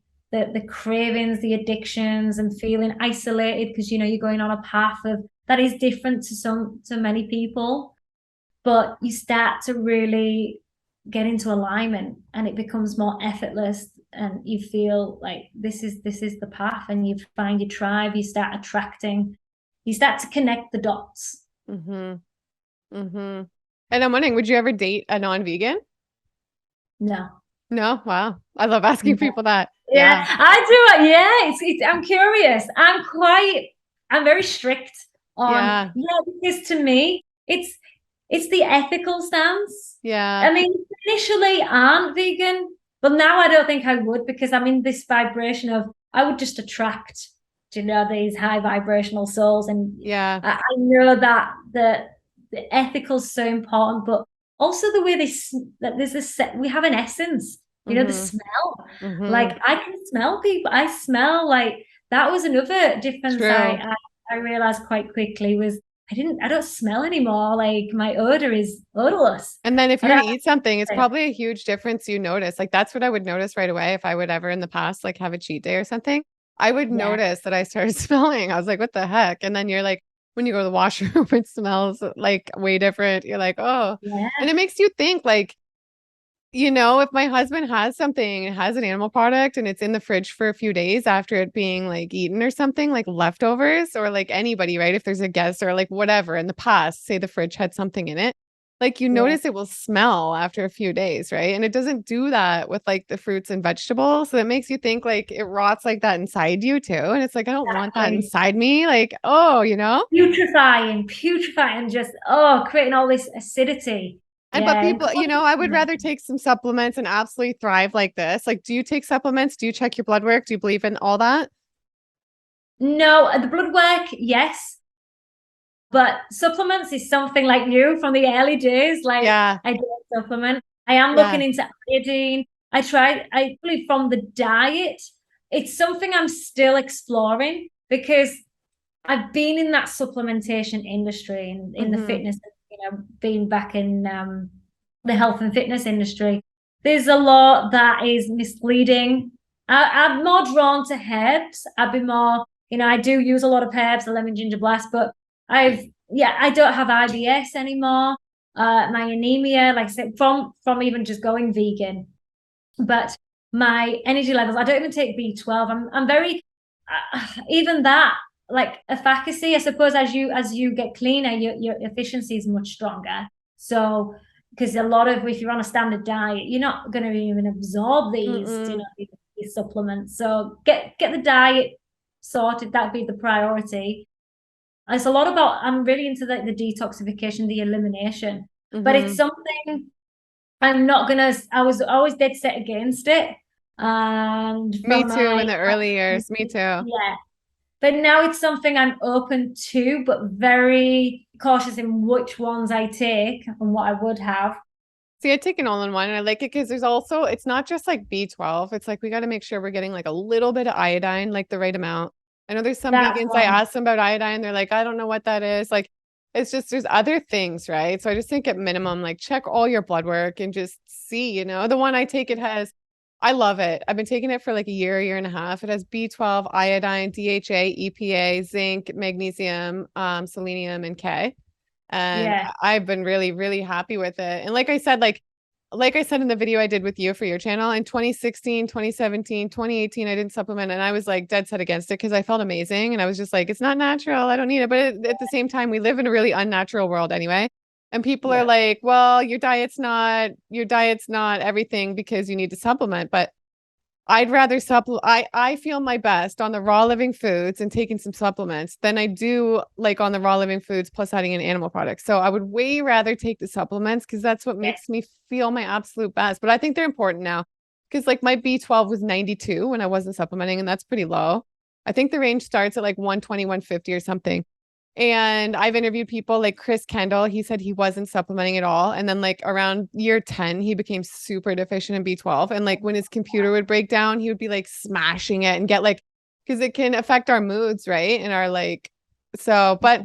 cravings, the addictions, and feeling isolated because you know you're going on a path of that is different to many people. But you start to really get into alignment, and it becomes more effortless, and you feel like this is the path, and you find your tribe. You start attracting, you start to connect the dots. Hmm. Hmm. And I'm wondering, would you ever date a non-vegan? No. No, wow. I love asking Yeah. people that. Yeah, Yeah. I do. Yeah, I'm curious. I'm very strict on, Yeah. yeah, because to me, it's the ethical stance. Yeah. I mean, initially aren't vegan, but now I don't think I would because I'm in this vibration of I would just attract, these high vibrational souls. And Yeah. I know that the ethical is so important, but also the way that there's this, we have an essence, the Mm-hmm. smell. Mm-hmm. Like I can smell people. I smell like that was another difference True. I realized quite quickly was I don't smell anymore. Like my odor is odorless. And then if I you're don't to eat something, it's have to- probably a huge difference you notice. Like that's what I would notice right away if I would ever in the past like have a cheat day or something. I would Yeah, notice that I started smelling. I was like, what the heck? And then you're like, when you go to the washroom, it smells like way different. You're like, oh. And yeah, it makes you think like, if my husband has something and has an animal product and it's in the fridge for a few days after it being like eaten or something, like leftovers, or like anybody, right? If there's a guest or like whatever in the past, say the fridge had something in it, like you yeah. notice it will smell after a few days, right? And it doesn't do that with like the fruits and vegetables. So it makes you think like it rots like that inside you too. And it's like, I don't want that Exactly. inside me. Like, oh. Putrefying, just creating all this acidity. And but Yeah, and people, I would rather take some supplements and absolutely thrive like this. Like, do you take supplements? Do you check your blood work? Do you believe in all that? no, the blood work, yes. But supplements is something like you from the early days. Like Yeah. I do a supplement. I am Yeah. looking into iodine. I believe from the diet, it's something I'm still exploring because I've been in that supplementation industry and in the Mm-hmm. fitness, being back in the health and fitness industry. There's a lot that is misleading. I'm more drawn to herbs. I'd be more, I do use a lot of herbs, the lemon ginger blast, but I don't have IBS anymore. My anemia, like I said, from even just going vegan, but my energy levels, I don't even take B12. I'm very even that, like efficacy, I suppose, as you get cleaner, your efficiency is much stronger. So because a lot of, if you're on a standard diet, you're not going to even absorb these, Mm-mm. these supplements. So get the diet sorted. That'd be the priority. It's a lot about, I'm really into the detoxification, the elimination, but it's Mm-hmm. something I'm not gonna. I was always dead set against it, and Me from too my, in the early years. Me too. yeah. But now it's something I'm open to, but very cautious in which ones I take and what I would have. See, I take an all-in-one and I like it because it's not just like B12. It's like we got to make sure we're getting like a little bit of iodine, like the right amount. I know there's some That's vegans, I one. ask them about iodine, they're like, I don't know what that is. Like, it's just there's other things, right? So I just think at minimum, like check all your blood work and just see. The one I take, I love it. I've been taking it for like a year and a half. It has B12, iodine, DHA, EPA, zinc, magnesium, selenium, and K. And Yeah, I've been really, really happy with it. And like I said in the video I did with you for your channel in 2016, 2017, 2018, I didn't supplement and I was like dead set against it because I felt amazing. And I was just like, it's not natural. I don't need it. But at the same time, we live in a really unnatural world anyway. And people are yeah, like, well, your diet's not everything because you need to supplement. But I'd rather supplement. I feel my best on the raw living foods and taking some supplements than I do like on the raw living foods plus adding in animal products. So I would way rather take the supplements because that's what yeah, makes me feel my absolute best. But I think they're important now because like my B12 was 92 when I wasn't supplementing, and that's pretty low. I think the range starts at like 120, 150 or something. And I've interviewed people like Chris Kendall. He said he wasn't supplementing at all. And then, like, around year 10, he became super deficient in B12. And, like, when his computer would break down, he would be like smashing it and get like, because it can affect our moods, right? And our like, but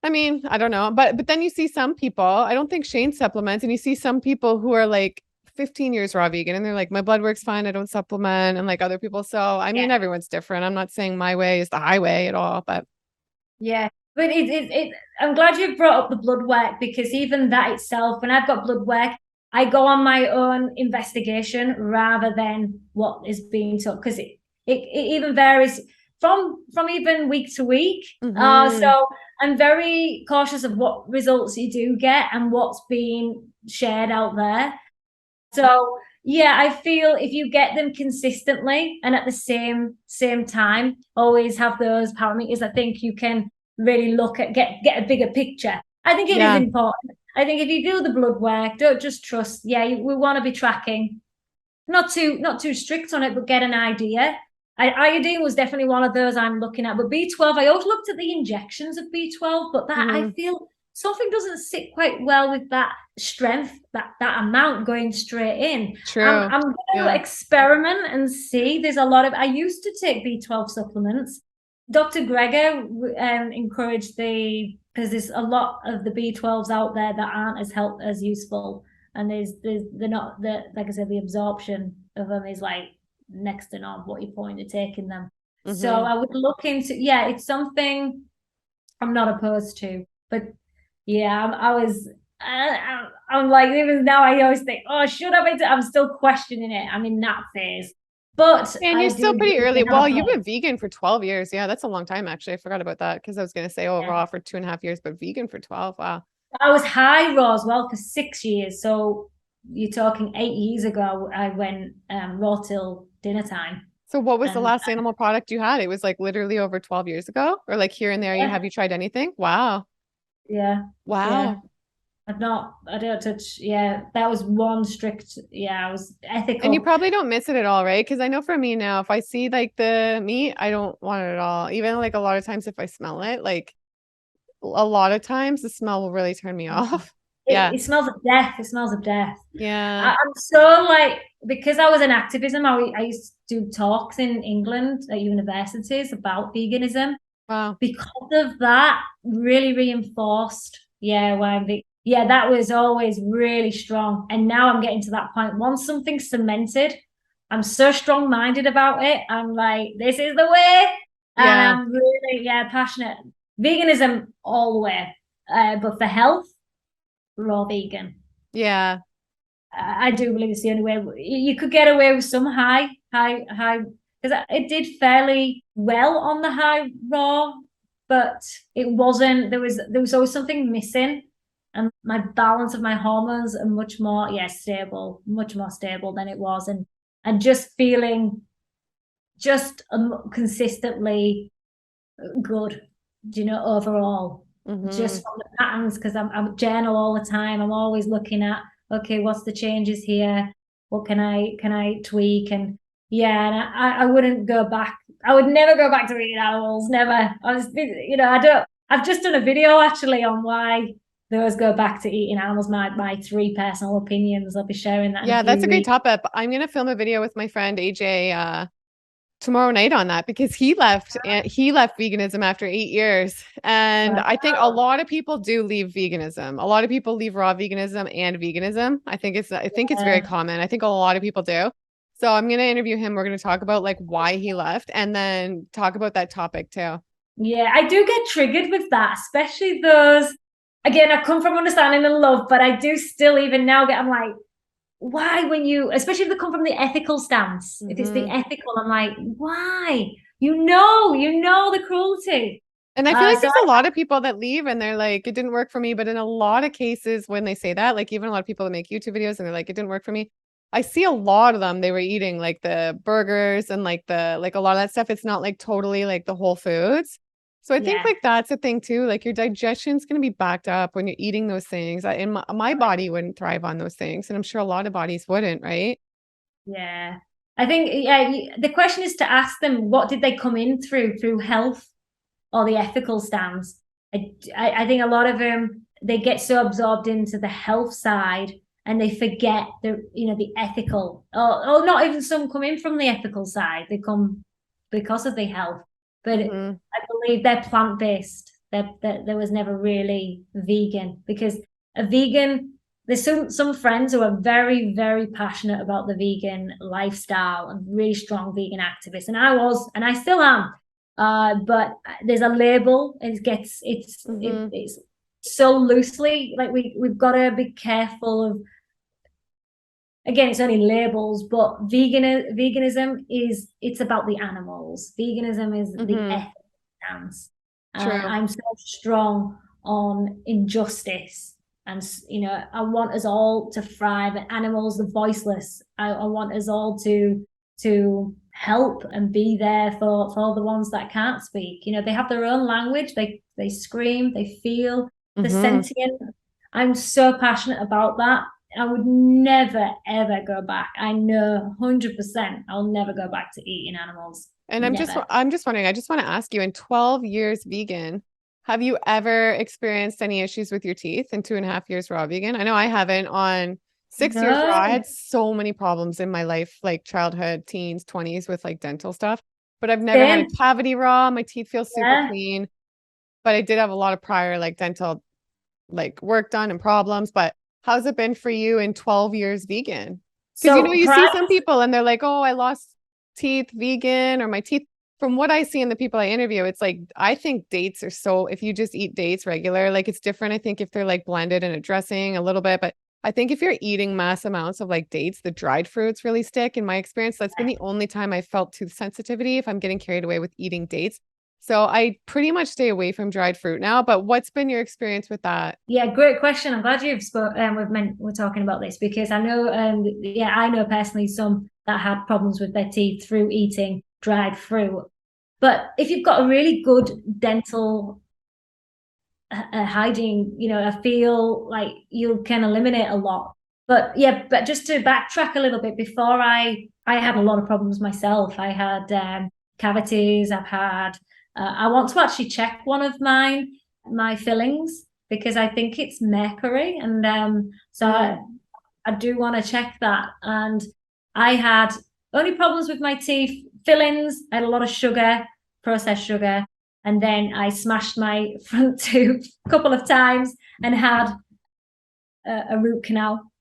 I mean, I don't know. But then you see some people, I don't think Shane supplements, and you see some people who are like 15 years raw vegan and they're like, my blood work's fine. I don't supplement. And like other people. So, I yeah. mean, everyone's different. I'm not saying my way is the highway at all, but Yeah, but I'm glad you brought up the blood work because even that itself, when I've got blood work, I go on my own investigation rather than what is being taught because it even varies from even week to week. mhm. So I'm very cautious of what results you do get and what's being shared out there. So yeah, I feel if you get them consistently and at the same time, always have those parameters, I think you can really look at get a bigger picture. I think it is Yeah. important. I think if you do the blood work, don't just trust. Yeah, we want to be tracking, not too strict on it, but get an idea. Iodine was definitely one of those I'm looking at, but B12, I always looked at the injections of B12, but that I Hmm. feel something doesn't sit quite well with that strength, that amount going straight in. True. I'm going to Yeah. experiment and see. There's a lot of, I used to take B12 supplements. Dr. Greger encouraged because there's a lot of the B12s out there that aren't as useful, and they're not, like I said, the absorption of them is like next to none. What your point of taking them? So Hmm. I would look into, yeah, it's something I'm not opposed to, but yeah, I'm like, even now I always think, oh, should I be? I'm still questioning it. I'm in that phase, but And I you're do still pretty agree early. we have Well, a you've problem. been vegan for 12 years. Yeah, that's a long time, actually. I forgot about that because I was going to say, oh, Yeah. raw for 2.5 years, but vegan for 12. Wow. I was high raw as well for 6 years. So you're talking 8 years ago, I went raw till dinner time. So what was the And last animal product you had? It was like literally over 12 years ago, or like here and there, you yeah, have you tried anything? Wow. yeah, yeah. Wow. I don't touch, yeah, that was one strict, yeah, I was And you ethical. probably don't miss it at all, right? Because I know for me now, if I see like the meat, I don't want it at all. Even like a lot of times if I smell it, like a lot of times the smell will really turn me off. Yeah. It smells of death. It smells of death. Yeah. I'm so like, because I was in activism, I used to do talks in England at universities about veganism. Wow. Because of that, really reinforced, yeah, yeah, that was always really strong. And now I'm getting to that point. Once something's cemented, I'm so strong-minded about it. I'm like, this is the way. And Yeah. I'm really, yeah, passionate. Veganism all the way. But for health, raw vegan. Yeah. I do believe it's the only way. You could get away with some high, because it did fairly well on the high raw, but it wasn't. There was always something missing, and my balance of my hormones are much more, yeah, stable, much more stable than it was, and just feeling just consistently good, overall, Hmm. just from the patterns, because I'm journal all the time. I'm always looking at, okay, what's the changes here? What can I tweak? And yeah, and I wouldn't go back. I would never go back to eating animals. Never. I don't. I've just done a video actually on why those go back to eating animals. My three personal opinions. I'll be sharing that in a Yeah, that's few a great weeks. topic. I'm gonna film a video with my friend AJ tomorrow night on that because he left veganism after 8 years. And I think a Wow. lot of people do leave veganism. A lot of people leave raw veganism and veganism. I think it's very Yeah. common. I think a lot of people do. So I'm gonna interview him. We're gonna talk about like why he left and then talk about that topic too. Yeah, I do get triggered with that, especially those. Again, I come from understanding and love, but I do still even now I'm like, why when especially if they come from the ethical stance, if it's the Hmm. ethical, I'm like, why? You know the cruelty. And I feel like So there's a lot of people that leave and they're like, it didn't work for me. But in a lot of cases, when they say that, like even a lot of people that make YouTube videos and they're like, it didn't work for me. I see a lot of them, they were eating like the burgers and like a lot of that stuff. It's not like totally like the whole foods. So I think yeah, like that's a thing too. Like your digestion's going to be backed up when you're eating those things. In my body wouldn't thrive on those things. And I'm sure a lot of bodies wouldn't, right? yeah. I think yeah, the question is to ask them what did they come in through health or the ethical stance. I think a lot of them they get so absorbed into the health side and they forget the ethical or not even some come in from the ethical side. They come because of the health. But Hmm. I believe they're plant-based. That there was never really vegan because a vegan there's some friends who are very, very passionate about the vegan lifestyle and really strong vegan activists. And I was, and I still am. But there's a label. Hmm. It's so loosely like we've got to be careful of. Again, it's only labels, but veganism it's about the animals. Veganism is the Hmm. ethical stance, and True. I'm so strong on injustice. And, I want us all to thrive. Animals, the voiceless. I want us all to help and be there for the ones that can't speak. They have their own language. They scream, they feel, the sentient. I'm so passionate about that. I would never, ever go back. I know 100% I'll never go back to eating animals. And Never. I'm just wondering, I just want to ask you, in 12 years vegan, have you ever experienced any issues with your teeth in 2.5 years raw vegan? I know I haven't. On 6 years raw, I No, had so many problems in my life, like childhood, teens, 20s with like dental stuff, but I've never had a same. cavity raw. My teeth feel super Yeah. clean, but I did have a lot of prior like dental like work done and problems. But how's it been for you in 12 years vegan? Because So you see price, some people and they're like, oh, I lost teeth vegan, or my teeth. From what I see in the people I interview, it's like I think dates are so, if you just eat dates regular, like it's different. I think if they're like blended in a dressing a little bit, but I think if you're eating mass amounts of like dates, the dried fruits really stick. In my experience, that's been the only time I felt tooth sensitivity if I'm getting carried away with eating dates. So I pretty much stay away from dried fruit now. But what's been your experience with that? yeah, great question. I'm glad you've spoke. We're talking about this because I know, yeah, I know personally some that had problems with their teeth through eating dried fruit. But if you've got a really good dental hygiene, I feel like you can eliminate a lot. But yeah, but just to backtrack a little bit, before I had a lot of problems myself. I had cavities. I've had. I want to actually check one of my fillings because I think it's mercury, and so I do want to check that. And I had only problems with my teeth, fillings. I had a lot of sugar, processed sugar, and then I smashed my front tooth a couple of times and had a root canal,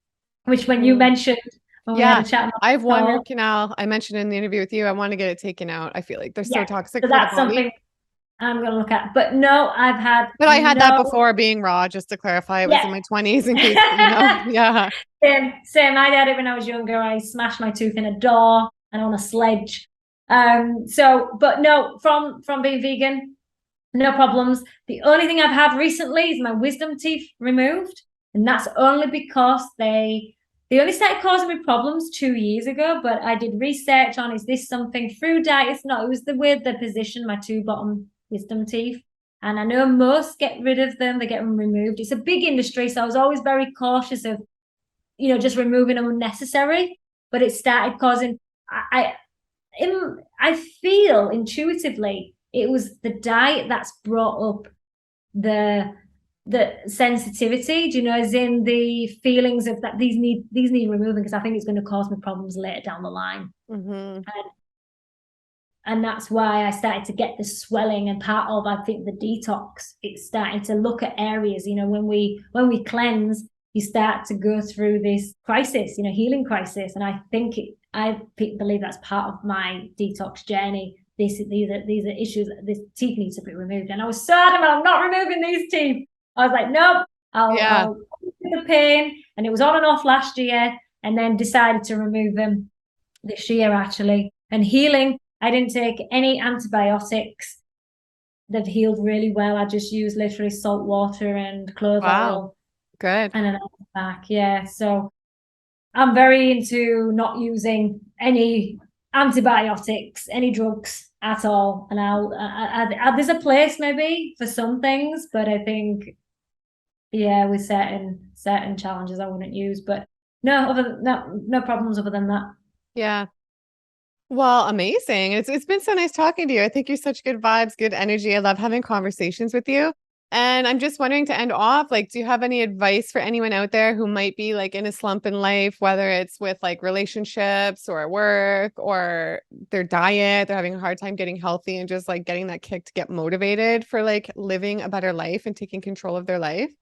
which when you Mm. mentioned when we had Yeah, a chat on I have the one root call, canal. I mentioned in the interview with you. I want to get it taken out. I feel like they're so yeah, toxic so for the that's body. something I'm going to look at. But no, I've had But I had that no, before being raw, just to clarify. It was yeah. in my 20s in case, you know. Yeah. Same. I had it when I was younger. I smashed my tooth in a door and on a sledge. But no, from being vegan, no problems. The only thing I've had recently is my wisdom teeth removed, and that's only because they only started causing me problems 2 years ago. But I did research on, is this something through diet? It's not. It was the way they position my two bottom wisdom teeth. And I know most get rid of them, they get them removed. It's a big industry, so I was always very cautious of, just removing them unnecessary. But it started causing. I feel intuitively it was the diet that's brought up the sensitivity, as in the feelings of that these need removing, because I think it's going to cause me problems later down the line. Mm-hmm. And that's why I started to get the swelling, and part of, I think, the detox, it's starting to look at areas, when we cleanse, you start to go through this crisis, healing crisis. And I believe that's part of my detox journey. These are issues. This teeth needs to be removed, and I was so adamant, I'm not removing these teeth. I was like, nope, Yeah. I'll the pain. And it was on and off last year, and then decided to remove them this year, actually. And healing, I didn't take any antibiotics. They've healed really well. I just use literally salt water and clove Wow. oil Good. and an ice pack. Yeah. So I'm very into not using any antibiotics, any drugs at all. And there's a place maybe for some things, but I think, yeah, with certain challenges I wouldn't use. But no problems other than that. Yeah. Well, amazing. It's been so nice talking to you. I think you're such good vibes, good energy. I love having conversations with you. And I'm just wondering, to end off, like, do you have any advice for anyone out there who might be like in a slump in life, whether it's with like relationships or work or their diet, they're having a hard time getting healthy and just like getting that kick to get motivated for like living a better life and taking control of their life?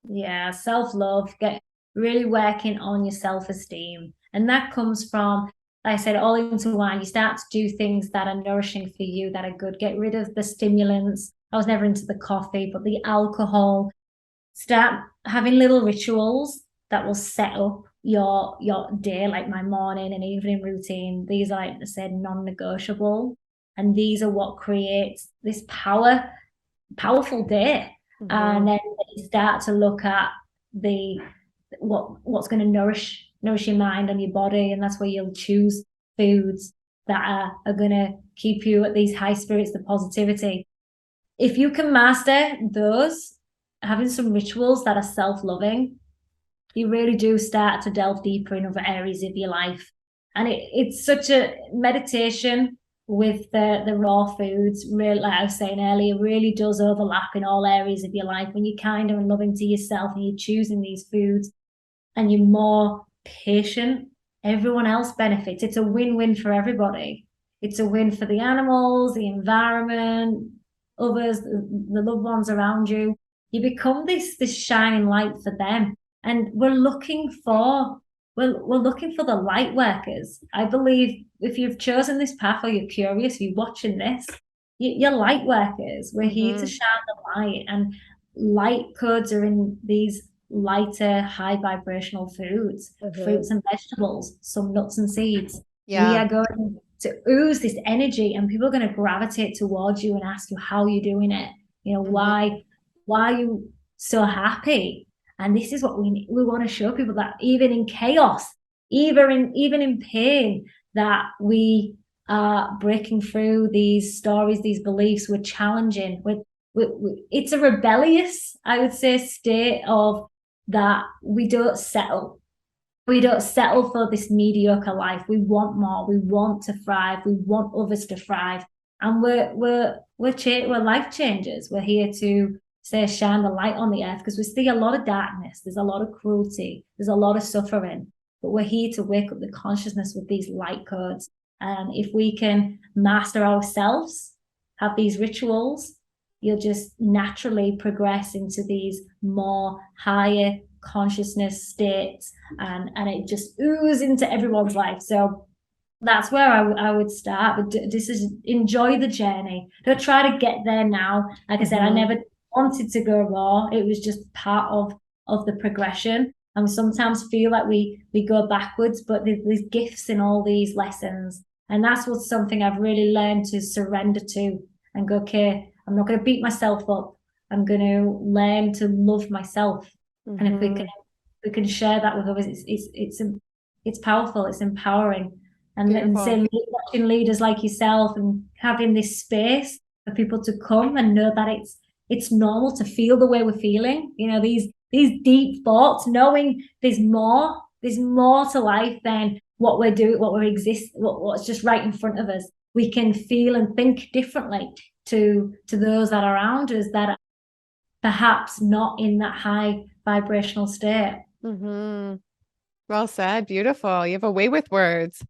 Yeah, self-love, get really working on your self-esteem. And that comes from, like I said, all into one. You start to do things that are nourishing for you, that are good. Get rid of the stimulants. I was never into the coffee, but the alcohol. Start having little rituals that will set up your day, like my morning and evening routine. These are, like I said, non-negotiable. And these are what creates this powerful day. Mm-hmm. And then you start to look at the what's going to nourish your mind and your body, and that's where you'll choose foods that are going to keep you at these high spirits, the positivity. If you can master those, having some rituals that are self-loving, you really do start to delve deeper in other areas of your life. And it's such a meditation with the raw foods, really, like I was saying earlier, really does overlap in all areas of your life. When you're kinder and loving to yourself and you're choosing these foods and you're more patient, everyone else benefits. It's a win-win for everybody. It's a win for the animals, the environment, others, the loved ones around you. You become this shining light for them. And we're looking for the light workers. I believe if you've chosen this path or you're curious, you're watching this, you're light workers. We're here to shine the light, and light codes are in these lighter, high vibrational foods, fruits and vegetables, some nuts and seeds. Yeah. We are going to ooze this energy, and people are going to gravitate towards you and ask you how you're doing it. You know, why are you so happy? And this is what we want to show people, that even in chaos, even in pain, that we are breaking through these stories, these beliefs. We're challenging. It's a rebellious, I would say, state of that we don't settle. We don't settle for this mediocre life. We want more. We want to thrive. We want others to thrive. And we're life changers. We're here to shine the light on the earth, because we see a lot of darkness. There's a lot of cruelty. There's a lot of suffering. But we're here to wake up the consciousness with these light codes. And if we can master ourselves, have these rituals, you'll just naturally progress into these more higher consciousness states, and it just oozes into everyone's life. So that's where I would start. But this is, enjoy the journey. Don't try to get there now. Like I said, I never wanted to go raw. It was just part of the progression. And we sometimes feel like we go backwards, but there's gifts in all these lessons. And that's what's something I've really learned to surrender to and go, okay, I'm not going to beat myself up. I'm going to learn to love myself. And if we can share that with others, it's powerful, it's empowering. And then watching leaders like yourself and having this space for people to come and know that it's normal to feel the way we're feeling. You know, these deep thoughts, knowing there's more to life than what we're doing, what's just right in front of us. We can feel and think differently to those that are around us that are perhaps not in that high vibrational state. Well said. Beautiful. You have a way with words.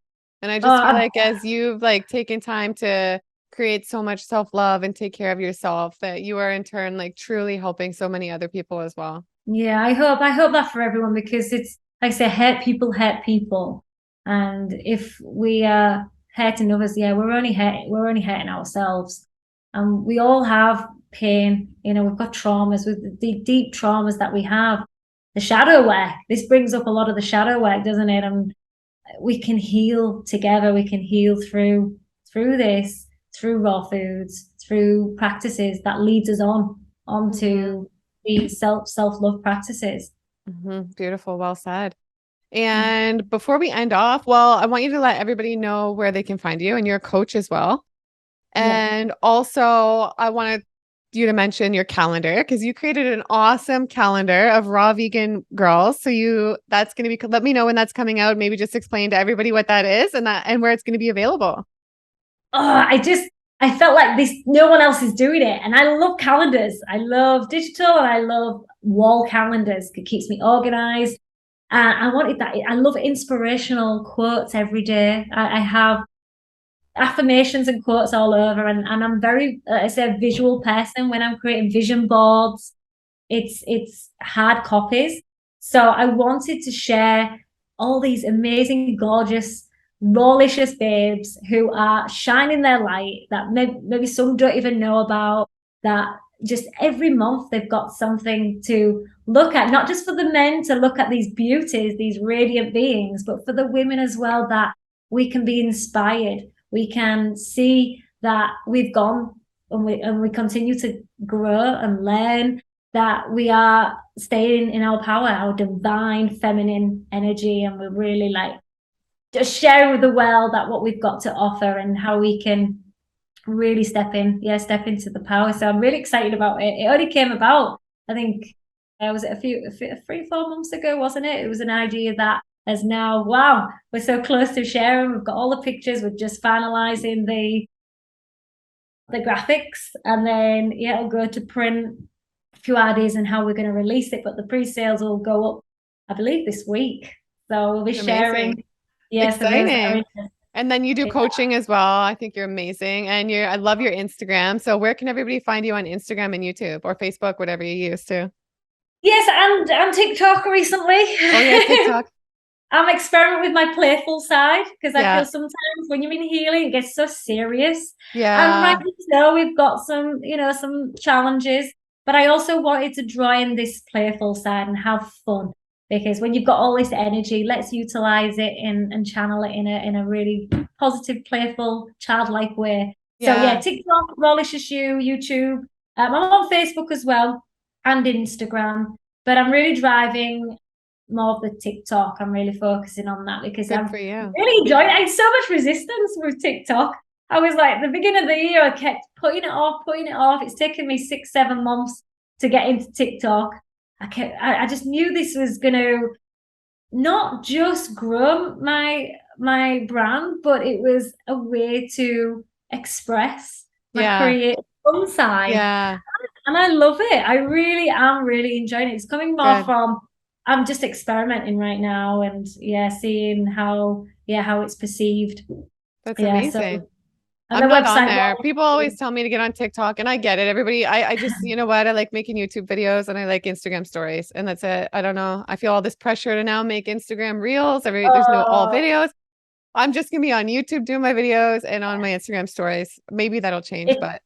And I just feel like as you've like taken time to create so much self-love and take care of yourself, that you are in turn like truly helping so many other people as well. Yeah, I hope that for everyone, because it's like I say, hurt people. And if we are hurting others, yeah, we're only hurting ourselves. And we all have pain. You know, we've got traumas, with the deep traumas that we have. The shadow work. This brings up a lot of the shadow work, doesn't it? And we can heal together. We can heal through this, through raw foods, through practices that leads us onto these self-love practices. Beautiful. Well said. And before we end off, well, I want you to let everybody know where they can find you, and you're a coach as well. And also I wanted you to mention your calendar, because you created an awesome calendar of raw vegan girls. So that's going to be, let me know when that's coming out. Maybe just explain to everybody what that is and where it's going to be available. I felt like no one else is doing it. And I love calendars. I love digital, and I love wall calendars. It keeps me organized. I wanted that. I love inspirational quotes every day. I have affirmations and quotes all over, and I'm very, I say, a visual person. When I'm creating vision boards, it's hard copies. So I wanted to share all these amazing, gorgeous, rawlicious babes who are shining their light, that maybe some don't even know about, that just every month they've got something to look at, not just for the men to look at these beauties, these radiant beings, but for the women as well, that we can be inspired. We can see that we've gone and we continue to grow and learn, that we are staying in our power, our divine feminine energy, and we're really like just sharing with the world that what we've got to offer and how we can really step into the power. So I'm really excited about it. It only came about, I think, was it a 3-4 months ago, wasn't it? It was an idea that is now, wow, we're so close to sharing. We've got all the pictures. We're just finalizing the graphics, and then it'll go to print. A few ideas on how we're going to release it, but the pre-sales will go up, I believe, this week. So we'll be sharing. Yes, exciting. And then you do coaching as well. I think you're amazing. And I love your Instagram. So where can everybody find you on Instagram and YouTube or Facebook, whatever you use to? Yes, and TikTok recently. Oh yeah, TikTok. I'm experimenting with my playful side because I feel sometimes when you're in healing, it gets so serious. Yeah. And right now we've got some, some challenges, but I also wanted to draw in this playful side and have fun. Because when you've got all this energy, let's utilize it and channel it in a really positive, playful, childlike way. So yeah, TikTok, Rawlicious You, YouTube. I'm on Facebook as well and Instagram, but I'm really driving more of the TikTok. I'm really focusing on that because I'm really enjoying it. I had so much resistance with TikTok. I was like, the beginning of the year, I kept putting it off. It's taken me 6-7 months to get into TikTok. I just knew this was going to not just grow my brand, but it was a way to express my creative fun side. Yeah. And I love it. I really am really enjoying it. It's coming more from, I'm just experimenting right now and seeing how it's perceived. That's amazing. So, I'm not on there. People always tell me to get on TikTok, and I get it. Everybody, I just, you know what? I like making YouTube videos and I like Instagram stories, and that's it. I don't know. I feel all this pressure to now make Instagram reels. There's no all videos. I'm just gonna be on YouTube doing my videos and on my Instagram stories. Maybe that'll change, but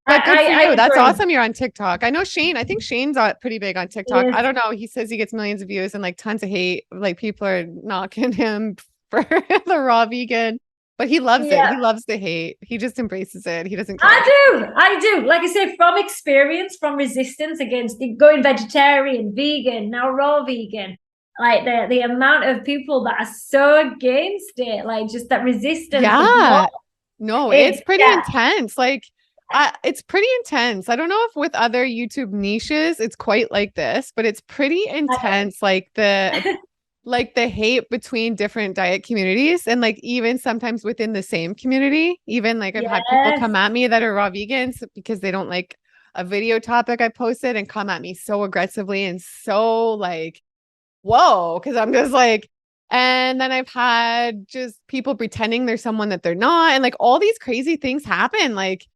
good for you. That's awesome. You're on TikTok. I know Shane. I think Shane's pretty big on TikTok. I don't know. He says he gets millions of views and like tons of hate. Like people are knocking him for the raw vegan. But he loves it. He loves the hate. He just embraces it. He doesn't care. I do. Like I say, from experience, from resistance against going vegetarian, vegan, now raw vegan, like the amount of people that are so against it, like just that resistance. Yeah. No, it's pretty intense. Like it's pretty intense. I don't know if with other YouTube niches, it's quite like this, but it's pretty intense. Like the hate between different diet communities and like even sometimes within the same community. Even like I've had people come at me that are raw vegans because they don't like a video topic I posted and come at me so aggressively and so like, whoa, because I'm just like, and then I've had just people pretending they're someone that they're not, and like all these crazy things happen. Like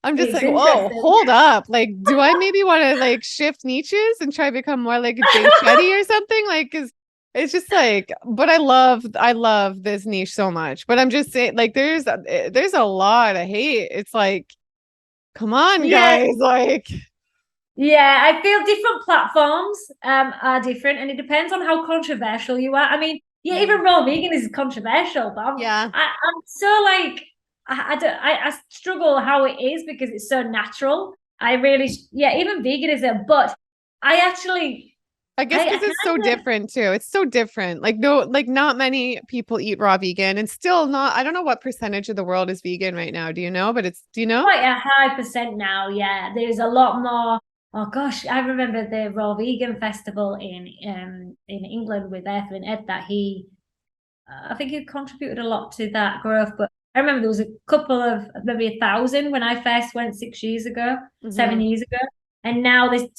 I'm just like, whoa, hold up. Like, do I maybe want to like shift niches and try to become more like a Jay Shetty or something? Like, because it's just like, but I love this niche so much. But I'm just saying, like, there's a lot of hate. It's like, come on, guys. Like, I feel different platforms are different, and it depends on how controversial you are. I mean, even raw vegan is controversial, but I'm so like, I struggle how it is because it's so natural. I really, even veganism, but I guess because it's so different too. It's so different. Like not many people eat raw vegan, and still not. I don't know what percentage of the world is vegan right now. Do you know? But do you know? Quite a high percent now. Yeah, there's a lot more. Oh gosh, I remember the Raw Vegan Festival in England with Earth and Ed that I think he contributed a lot to that growth. But I remember there was a couple of maybe 1,000 when I first went 6 years ago, 7 years ago. And now there's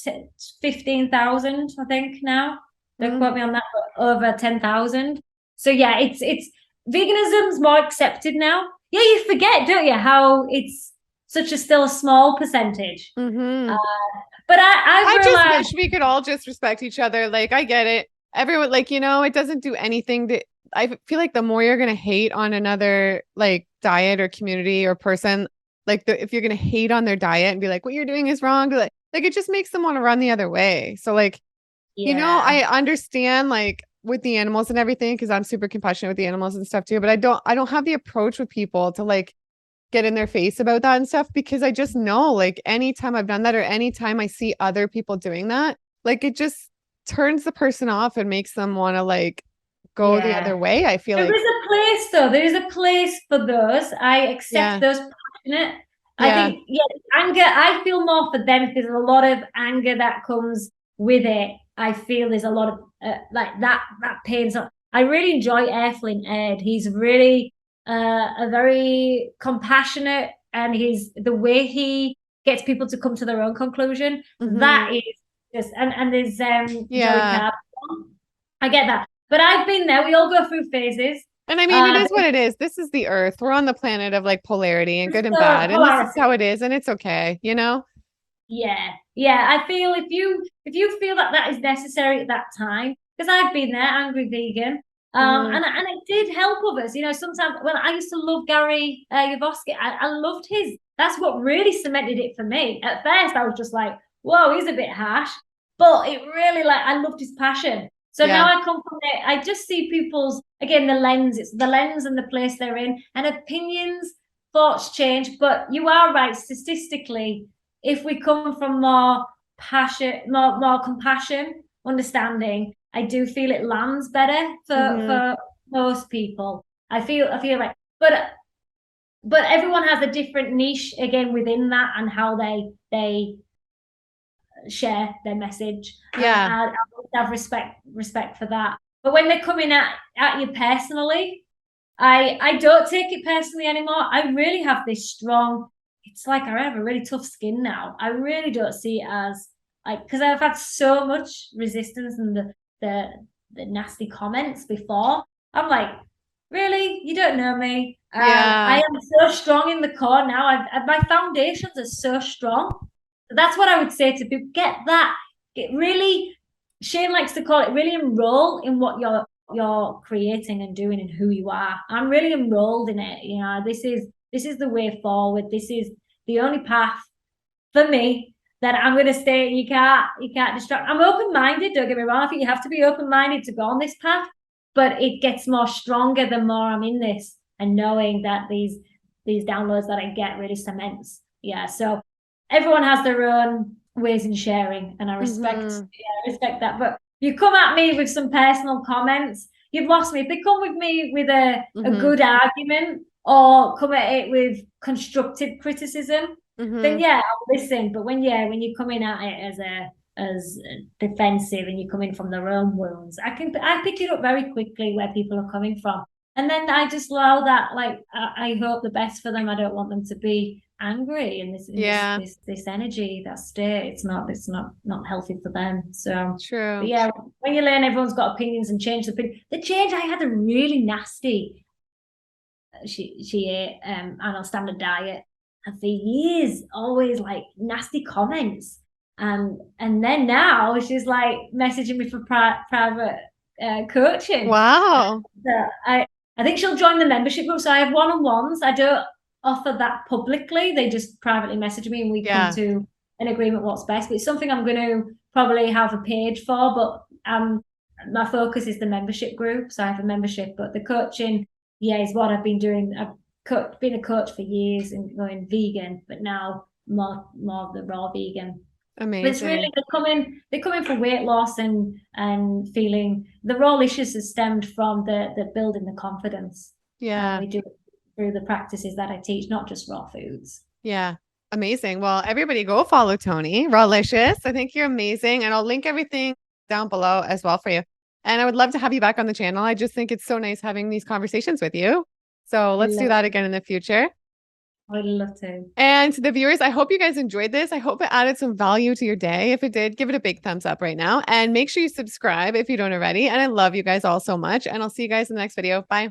15,000, I think now. Don't quote me on that, but over 10,000. So yeah, it's veganism's more accepted now. Yeah, you forget, don't you, how it's such still a small percentage. But I just wish we could all just respect each other. Like, I get it. Everyone, like, it doesn't do anything to, I feel like the more you're going to hate on another like diet or community or person, like if you're going to hate on their diet and be like, what you're doing is wrong, like it just makes them want to run the other way. So like, I understand like with the animals and everything, because I'm super compassionate with the animals and stuff too, but I don't have the approach with people to like get in their face about that and stuff, because I just know like anytime I've done that or anytime I see other people doing that, like it just turns the person off and makes them want to like go the Yeah. other way. I feel There like, is a place though. There is a place for those. I accept yeah, those passionate. I yeah, think, yeah, anger, I feel more for them if there's a lot of anger that comes with it. I feel there's a lot of like that pains. I really enjoy Airflint Ed. He's really a very compassionate, and he's the way he gets people to come to their own conclusion. hmm, That is just, and there's Joey yeah. Carr. I get that. But I've been there. We all go through phases. And I mean, it is what it is. This is the earth. We're on the planet of like polarity and It's good and the bad. And this is how polarity. it is. And it's okay, you know? Yeah, yeah. I feel if you feel that that is necessary at that time, because I've been there, angry vegan, Hmm. and it did help others. You know, sometimes when I used to love Gary Yavorsky, I loved his. That's what really cemented it for me. At first, I was just like, "Whoa, he's a bit harsh," but it really like I loved his passion. So now Yeah. I come from it. I just see people's again the lens. It's the lens and the place they're in, and opinions, thoughts change. But you are right. Statistically, if we come from more passion, more compassion, understanding, I do feel it lands better Hmm. for most people. I feel like, but everyone has a different niche again within that and how they share their message, and Yeah. I have respect for that. But when they're coming at you personally, I don't take it personally anymore. I really have this strong. It's like I have a really tough skin now. I really don't see it as like because I've had so much resistance and the the nasty comments before. I'm like, really, you don't know me, and I Yeah. am so strong in the core now. My foundations are so strong. That's what I would say to people. Get that. Get really. Shane likes to call it really enroll in what you're creating and doing and who you are. I'm really enrolled in it. You know, this is the way forward. This is the only path for me that I'm going to stay. You can't distract. I'm open minded. Don't get me wrong. I think you have to be open minded to go on this path, but it gets more stronger the more I'm in this and knowing that these downloads that I get really cements. Yeah. So everyone has their own ways in sharing, and I respect Hmm. yeah, I respect that. But you come at me with some personal comments, you've lost me. If they come with me with a Hmm. good argument or come at it with constructive criticism, then Hmm. yeah, I'll listen. But when you're coming at it as defensive and you come in from their own wounds, I pick it up very quickly where people are coming from. And then I just allow that, like I hope the best for them. I don't want them to be angry in this in this Yeah. this this energy, that state. It's not healthy for them. So but True. yeah, when you learn everyone's got opinions and change the change I had a really nasty she ate on a standard diet, and for years always like nasty comments, and then now she's like messaging me for private coaching. Wow. So I think she'll join the membership group. So I have one-on-ones. I don't offer that publicly. They just privately message me and we come Yeah. to an agreement what's best. But it's something I'm going to probably have a page for. But my focus is the membership group. So I have a membership, but the coaching, yeah, is what I've been doing. I've been a coach for years and going vegan, but now more of the raw vegan. But it's really Amazing. they're coming for weight loss and feeling the Rawlicious has stemmed from the building the confidence. And Yeah. we do it through the practices that I teach, not just raw foods. Yeah. Amazing. Well, everybody go follow Toni, Rawlicious. I think you're amazing. And I'll link everything down below as well for you. And I would love to have you back on the channel. I just think it's so nice having these conversations with you. So I let's do love that again in the future. I'd love to. And to the viewers, I hope you guys enjoyed this. I hope it added some value to your day. If it did, give it a big thumbs up right now. And make sure you subscribe if you don't already. And I love you guys all so much. And I'll see you guys in the next video. Bye.